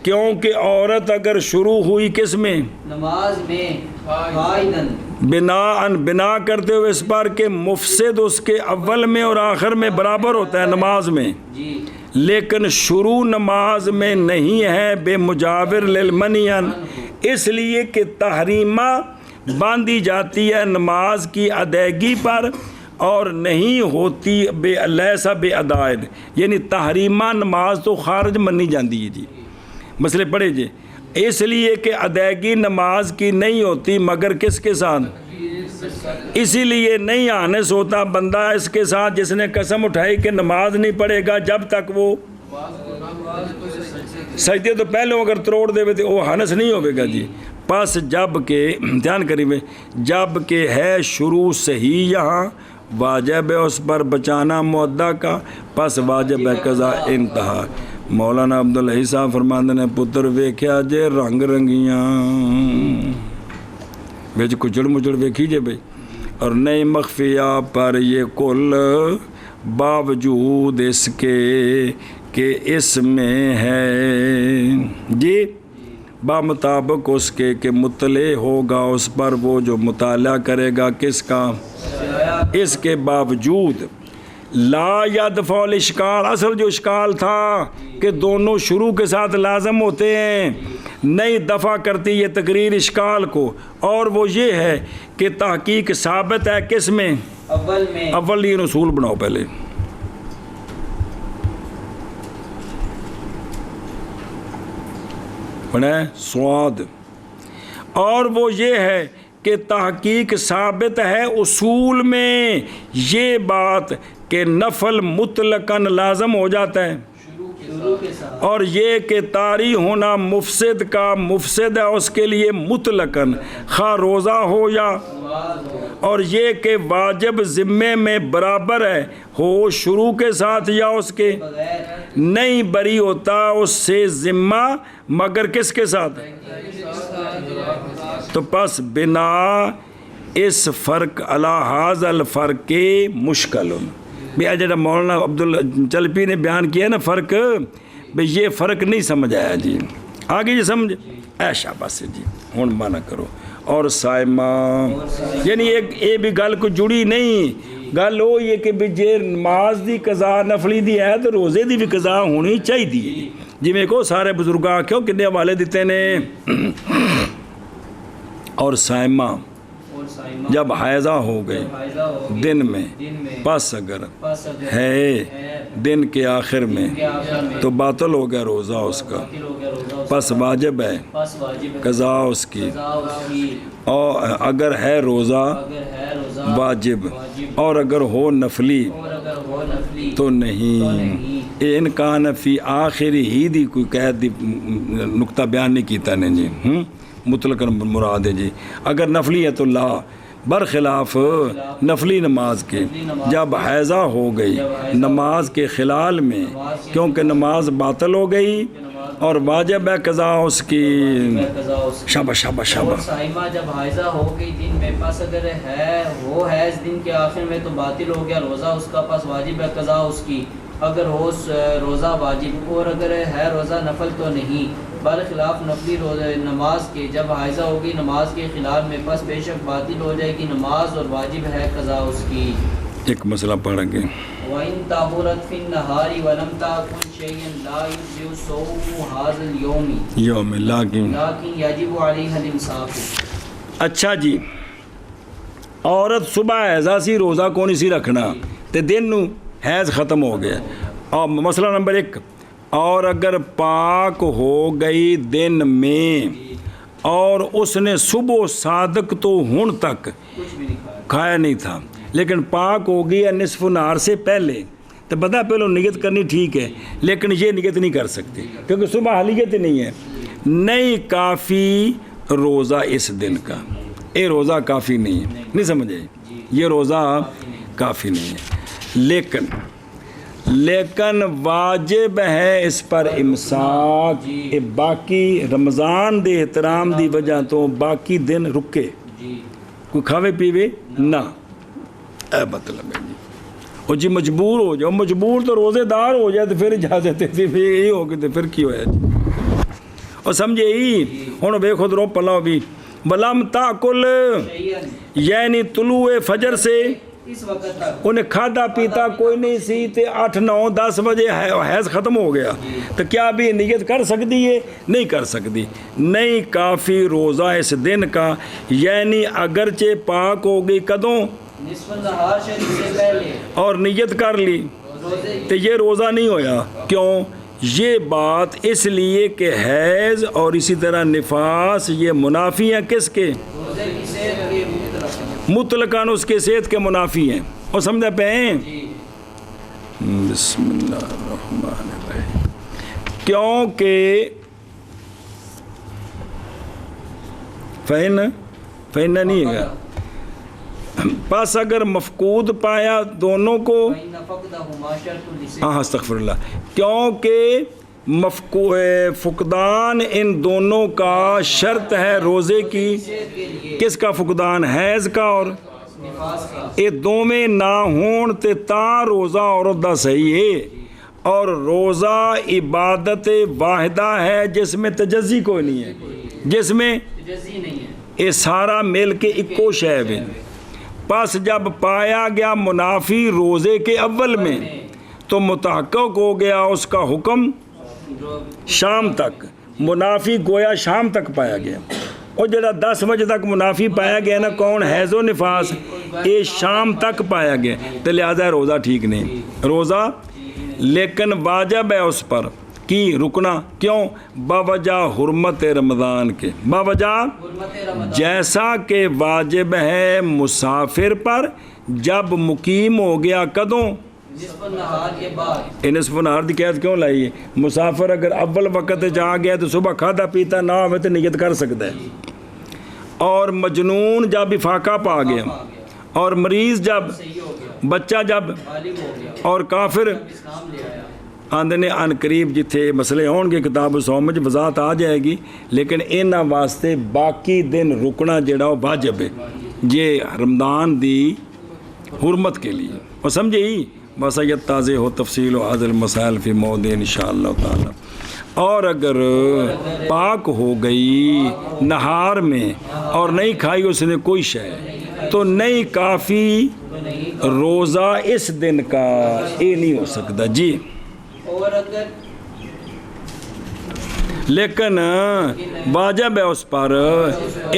کیونکہ عورت اگر شروع ہوئی کس میں؟ نماز میں قائدن بنا کرتے ہوئے اس پر کہ مفسد اس کے اول میں اور آخر میں برابر ہوتا ہے نماز میں، جی لیکن شروع نماز میں نہیں ہے بے مجاور للمنین، اس لیے کہ تحریمہ باندھی جاتی ہے نماز کی ادائیگی پر اور نہیں ہوتی لیسا بے ادائن، یعنی تحریمہ نماز تو خارج منی جاندی ہے جی، مسئلے پڑھے جی، اس لیے کہ ادائیگی نماز کی نہیں ہوتی مگر کس کے ساتھ؟ اسی لیے نہیں آنے سوتا بندہ اس کے ساتھ جس نے قسم اٹھائی کہ نماز نہیں پڑھے گا جب تک وہ سجدے تو پہلے اگر تروڑ دے تو وہ ہنس نہیں ہوئے گا جی، پس جب کہ دھیان کریے جب کہ ہے شروع صحیح یہاں واجب ہے اس پر بچانا معدہ کا، پس واجب ہے قضا انتہا۔ مولانا عبدالحی صاحب فرماندے نے پتر ویکھیا جے رنگ رنگیاں وچ کچڑ مچڑ ویکھی جے بھئی، اور نہیں مخفیہ پر یہ کل باوجود اس کے کہ اس میں ہے جی بامطابق اس کے کہ مطلع ہوگا اس پر وہ جو مطالعہ کرے گا کس کا؟ اس کے باوجود لا یدفع الاشکال، اصل جو اشکال تھا کہ دونوں شروع کے ساتھ لازم ہوتے ہیں، نہیں دفع کرتی یہ تقریر اشکال کو، اور وہ یہ ہے کہ تحقیق ثابت ہے کس میں؟ اول میں۔ اول یہ اصول بناؤ پہلے، بنائے سواد، اور وہ یہ ہے کہ تحقیق ثابت ہے اصول میں یہ بات کہ نفل مطلقاً لازم ہو جاتا ہے، شروع کے ساتھ، اور یہ کہ طاری ہونا مفسد کا مفسد ہے اس کے لیے مطلقاً خواہ روزہ ہو یا، اور یہ کہ واجب ذمے میں برابر ہے ہو شروع کے ساتھ یا اس کے، نہیں بری ہوتا اس سے ذمہ مگر کس کے ساتھ؟ تو پس بنا اس فرق علی ھذا الفرق مشکل، بھئی جڑا مولانا عبدالچلپی نے بیان کیا نا فرق، بھئی یہ فرق نہیں سمجھ آیا جی، آگے جی سمجھ اے شاباش جی ہون مانا کرو، اور سائمہ یعنی ایک بھی گل کو جڑی نہیں، گل وہ یہ کہ بھی جے نماز دی قضا نفلی دی ہے تو روزے دی بھی قضا ہونی چاہیے، جی میں کو سارے بزرگاں کیوں کنے حوالے دیتے نے، اور سائمہ جب حیضہ ہو گئے دن میں، پس اگر ہے دن کے آخر میں تو باطل ہو گیا روزہ اس کا، پس واجب ہے قضا اس کی، اور اگر ہے روزہ واجب، اور اگر ہو نفلی تو نہیں، ان کان فی آخر ہی دی کوئی قید دی نقطہ بیان نہیں کیتا نے جی، مطلق مراد ہے جی، اگر نفلی ہے تو لا، برخلاف نفلی نماز کے جب حیضہ ہو گئی نماز کے خلال میں، کیونکہ نماز باطل ہو گئی اور واجب ہے قضا اس کی، شابہ شابہ شابہ، اور سائمہ جب حائضہ ہو گئی دن میں، پس اگر ہے وہ حیض دن کے آخر میں تو باطل ہو گیا روزہ اس کا، پس واجب ہے قضا اس کی، اگر ہو روزہ واجب، اور اگر ہے روزہ نفل تو نہیں، برخلاف نفلی نماز کے جب حائضہ ہوگی نماز کے خلال میں، پس بے شک باطل ہو جائے گی نماز اور واجب ہے قضا اس کی۔ ایک مسئلہ پڑھ گے، وَإِن طَهُرَتْ فِي النَّهَارِ وَلَمْ تَأْكُلْ شَيْئًا لَا يُجْزِئُ صَوْمُ هَذَا الْيَوْمِ یوم لیکن يَجِبُ عَلَيْهَا الْإِمْسَاكُ۔ اچھا جی، عورت صبح حیضہ سی روزہ کون سی رکھنا تے دن نو حیض ختم ہو گیا، اور مسئلہ نمبر 1، اور اگر پاک ہو گئی دن میں اور اس نے صبح صادق تو ہن تک کھایا نہیں تھا، لیکن پاک ہو گئی نصف نہار سے پہلے، تو پتہ پہلو نیت کرنی ٹھیک ہے، لیکن یہ نیت نہیں کر سکتی کیونکہ صبح حلیت نہیں ہے، نہیں کافی روزہ اس دن کا، یہ روزہ کافی نہیں ہے، نہیں سمجھے، یہ روزہ کافی نہیں ہے، لیکن واجب ہے اس پر امساک، باقی رمضان دے احترام دی وجہ تو باقی دن رکے، کوئی کھاوے پیوے نہ، اے مطلب ہے جی، اور جی مجبور ہو جاؤ، مجبور تو روزے دار ہو جائے تو پھر اجازت ہے، پھر یہی ہو گئی تو پھر کی ہویا جی، اور سمجھے ہی ہن ویکھو درو پلاو بھی ولم تاکل شیئن یعنی طلوع فجر سے اس وقت تک انہیں کھادا پیتا کوئی نہیں سی تے 8 9 10 بجے حیض ختم ہو گیا تو کیا بھی نیت کر سکتی ہے؟ نہیں کر سکتی. نہیں کافی روزہ اس دن کا یعنی اگرچہ پاک ہو گئی کدوں نصف النہار شریف سے پہلے اور نیت کر لی روزے تو یہ روزہ نہیں ہویا. کیوں؟ یہ بات اس لیے کہ حیض اور اسی طرح نفاس یہ منافی ہیں کس کے؟ روزے کی صحت کے مطلقاً اس کے صحت کے منافی ہیں. اور سمجھا پہ ہیں؟ بسم اللہ الرحمن الرحیم. کیونکہ فہن نہیں ہے گا پس اگر مفقود پایا دونوں کو ہاں استغفر اللہ کیونکہ فقدان ان دونوں کا شرط ہے روزے کی. کس کا فقدان؟ حیض کا اور یہ دوویں نہ ہون تے تا روزہ عورت دا صحیح ہے. اور روزہ عبادت واحدہ ہے جس میں تجزی کوئی نہیں ہے, جس میں یہ سارا مل کے اکو شے ہے. پس جب پایا گیا منافی روزے کے اول میں تو متحقق ہو گیا اس کا حکم شام تک. منافی گویا شام تک پایا گیا اور جڑا 10 بجے تک منافی پایا گیا نا کون حیض و نفاس یہ شام تک پایا گیا تو لہذا روزہ ٹھیک نہیں روزہ. لیکن واجب ہے اس پر کی رکنا. کیوں؟ باوجہ حرمت رمضان کے باوجہ جیسا کہ واجب ہے مسافر پر جب مقیم ہو گیا کدوں نصف نہار دی قید کیوں لائی ہے؟ مسافر اگر اول وقت جا گیا تو صبح کھادا پیتا نہ ہوئے تو نیت کر سکتا ہے. اور مجنون جب افاقہ پا گیا اور مریض جب بچہ جب اور کافر آندھنے ان قریب جتھے مسئلے ہون گے کتاب الصوم میں وضاحت آ جائے گی. لیکن انہاں واسطے باقی دن رکنا جڑا وہ واجب ہے یہ رمضان دی حرمت کے لیے. اور سمجھے ہی بس یہ تازہ ہو تفصیل و حاضر مسائل فی موضع انشاءاللہ تعالی. اور اگر پاک ہو گئی نہار میں اور نہیں کھائی اس نے کوئی شے تو نہیں کافی روزہ اس دن کا یہ نہیں ہو سکتا جی. اور اگر لیکن واجب ہے اس پر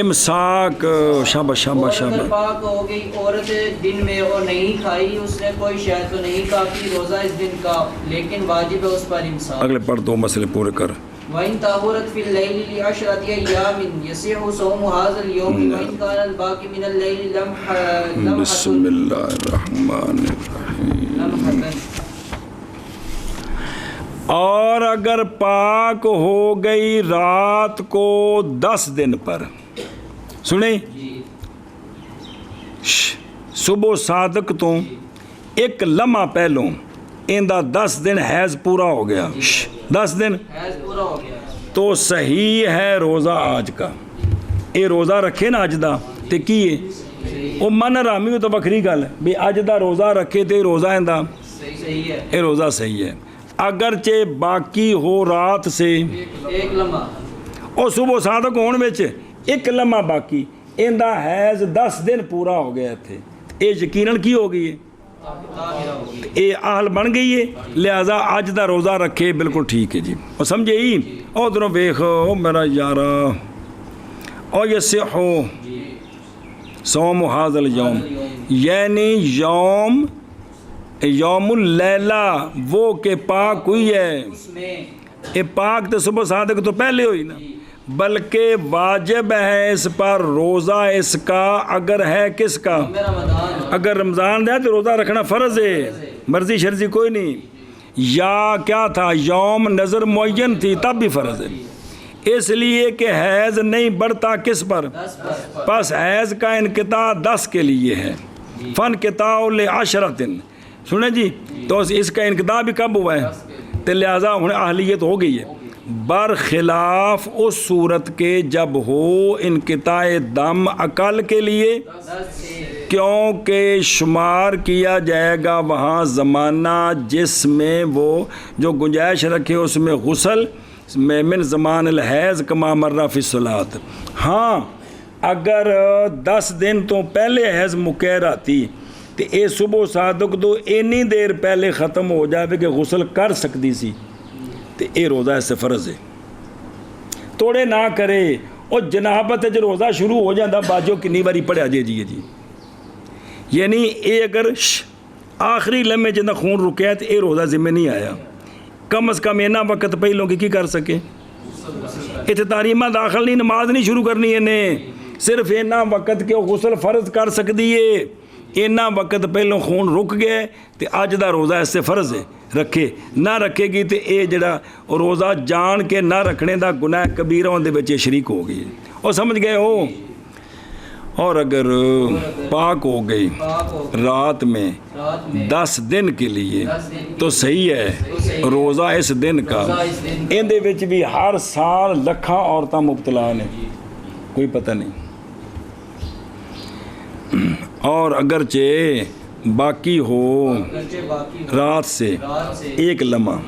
امساک. شاباش شاباش شاباش. پاک ہو گئی عورت دن میں اور نہیں کھائی اس نے کوئی شاید تو نہیں کافی روزہ اس دن کا لیکن واجب ہے اس پر امساک. اگلے پڑھ دو مسئلے پورے کر. وَإِن طَهُرَتْ فِي اللَّيْلِ لِعَشْرَةِ أَيَّامٍ يَصِحُّ صَوْمُ هَذَا الْيَوْمِ وَإِن كَانَ الْبَاقِي مِنَ اللَّيْلِ لَمْحَةٌ بسم اللہ الرحمن الرحیم. اور اگر پاک ہو گئی رات کو 10 دن پر سنیں صبح صادق تو ایک لمحہ پہلوں اندہ 10 دن حیض پورا ہو گیا 10 دن تو صحیح ہے روزہ آج کا. یہ روزہ رکھے نا اج دا تے کی ہے وہ من رامی تو بکری گل بھی اج دا روزہ رکھے تے روزہ اندہ یہ روزہ صحیح ہے. اگرچہ باقی ہو رات سے ایک لمحہ اور صبح صادق ہون وچ ایک لمحہ باقی اندہ حیض 10 دن پورا ہو گیا تھے یہ یقیناً کی ہو گئی ہے یہ اہل بن گئی ہے لہذا اج دا روزہ رکھے بالکل ٹھیک ہے جی. اور سمجھے ہی اور دنوں ویکھو میرا یارا اور یصح صوم ھذا اليوم یعنی یوم اللیلہ وہ کہ پاک ہوئی ہے یہ پاک تو صبح صادق تو پہلے ہوئی نا بلکہ واجب ہے اس پر روزہ اس کا اگر ہے کس کا اگر رمضان ہے تو روزہ رکھنا فرض ہے مرضی شرضی کوئی نہیں. یا کیا تھا یوم نظر معین تھی تب بھی فرض ہے اس لیے کہ حیض نہیں بڑھتا کس پر پس حیض کا انقطاع 10 کے لیے ہے. فن قطاع لعشرۃ سنیں جی تو اس کا انقطاع بھی کب ہوا ہے تو لہٰذا انہیں اہلیت ہو گئی ہے برخلاف اس صورت کے جب ہو انقطاع دم عقل کے لیے کیونکہ شمار کیا جائے گا وہاں زمانہ جس میں وہ جو گنجائش رکھے اس میں غسل من زمان الحیض کما مرہ فی الصلاۃ. ہاں اگر 10 دن تو پہلے حیض مکے راتی تو یہ صبح صادق تو اینی دیر پہلے ختم ہو جائے کہ غسل کر سکتی سی تو یہ روزہ اس سے فرض ہے. توڑے نہ کرے اور جنابت جو روزہ شروع ہو جاتا باجو کنی باری پڑھیا جی یعنی یہ اگر آخری لمحے جنہ خون رکیا تو یہ روزہ ذمہ نہیں آیا. کم از کم اینا وقت پہلوں کی کر سکے اتنے تعلیمہ داخل نہیں نماز نہیں شروع کرنی انہیں صرف اینا وقت کہ غسل فرض کر سکتی ہے. اینا وقت پہلوں خون رک گئے تو اج دا روزہ اس سے فرض ہے رکھے نہ رکھے گی تو یہ جڑا روزہ جان کے نہ رکھنے دا گناہ کبیرہ دے بچے شریک ہو گئی اور سمجھ گئے ہو. اور اگر پاک ہو گئی رات میں 10 دن کے لیے تو صحیح ہے روزہ اس دن کا. ان دے وچ بھی ہر سال لکھاں عورتاں مبتلا نے کوئی پتہ نہیں. اور اگرچہ باقی ہو رات سے ایک لمحہ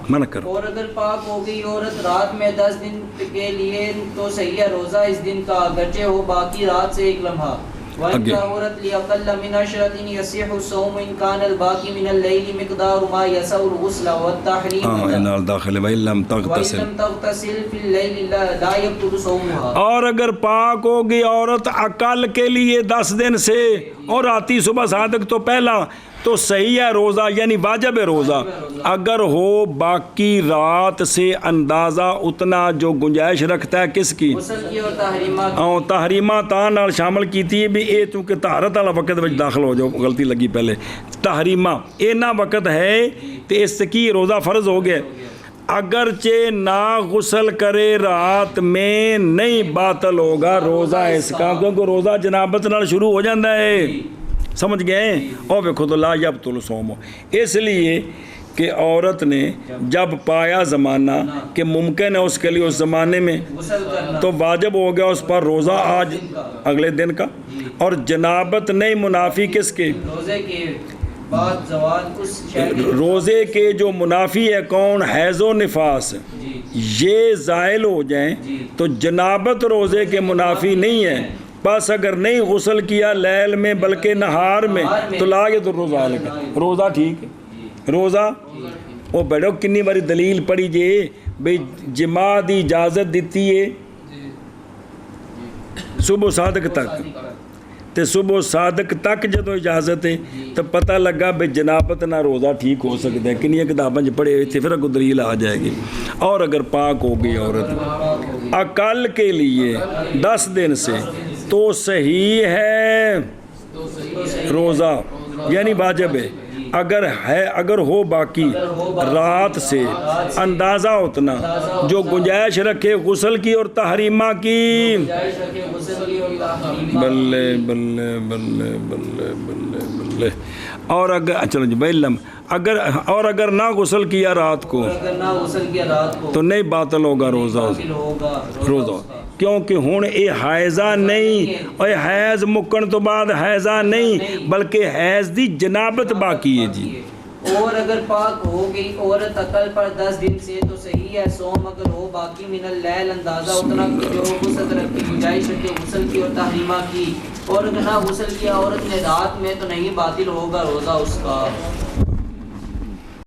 منع کرو. اور اگر پاک ہو گئی عورت رات میں 10 دن کے لیے تو صحیح ہے روزہ اس دن کا اگرچہ ہو باقی رات سے ایک لمحہ. وَإِنْ طَهُرَتْ لِأَقَلَّ مِنْ عَشْرَةٍ يَصِحُّ الصَّوْمُ إِنْ كَانَ الْبَاقِي مِنَ اللَّيْلِ مِقْدَارُ مَا يَسَعُ الْغُسْلَ وَالتَّحْرِيمَ وَإِنْ لَمْ تَغْتَسِلْ فِي اللَّيْلِ لَا يَبْطُلُ صَوْمُهَا. اور اگر پاک ہوگی عورت عقل کے لیے 10 دن سے اور راتی صبح صادق تو پہلا تو صحیح ہے روزہ یعنی واجب ہے روزہ. اگر ہو باقی رات سے اندازہ اتنا جو گنجائش رکھتا ہے کس کی تحریمات نال شامل کیتی ہے بھی اے چونکہ طہارت والا وقت وچ داخل ہو جاؤ غلطی لگی پہلے تحریمہ اینا وقت ہے تو اس کی روزہ فرض ہو گیا. اگرچہ نہ غسل کرے رات میں نہیں باطل ہوگا روزہ اس کا کیونکہ روزہ جنابت نال شروع ہو جاتا ہے. سمجھ گئے اور ویکھو تو لا یبطل صوم اس لیے کہ عورت نے جب پایا زمانہ کہ ممکن ہے اس کے لیے اس زمانے میں تو واجب ہو گیا اس پر روزہ آج اگلے دن کا. اور جنابت نہیں منافی کس کے روزے کے جو منافی ہے کون حیض و نفاس یہ زائل ہو جائیں تو جنابت روزے کے منافی نہیں ہے. بس اگر نہیں غسل کیا لیل میں بلکہ نہار میں تو لاگے تو روزہ لگا روزہ ٹھیک ہے روزہ. وہ بیٹھو کنی باری دلیل پڑھی جے بھئی جماع دی اجازت دیتی ہے صبح صادق تک تے صبح صادق تک جدو اجازت ہے تو پتہ لگا بھئی جنابت نہ روزہ ٹھیک ہو سکتا ہے کنی کتابیں پڑھے ہوئے تھے پھر اگر دلیل آ جائے گی. اور اگر پاک ہو گئی عورت عقل کے لیے 10 دن سے تو صحیح ہے روزہ یعنی واجب ہے. اگر ہو باقی رات سے اندازہ اتنا جو گنجائش رکھے غسل کی اور تحریمہ کی بلے بلے بلے بلے بلے بلے. اور اگر چلو جی بھائی اگر نہ غسل کیا رات کو تو نہیں باطل ہوگا روزہ کیونکہ ہوں یہ حیضہ نہیں اور حیض مکن تو بعد حیضہ نہیں بلکہ حیض دی جنابت باقی ہے جی. اور اگر پاک ہو گئی عورت عقل پر 10 دن سے تو صحیح ہے صوم اگر ہو باقی من اللیل اندازہ اتنا جو غسل رکھ کی گنجائش رکھے غسل کی اور تحریمہ کی. اور اگر نہ غسل کیا عورت نے رات میں تو نہیں باطل ہوگا روزہ اس کا.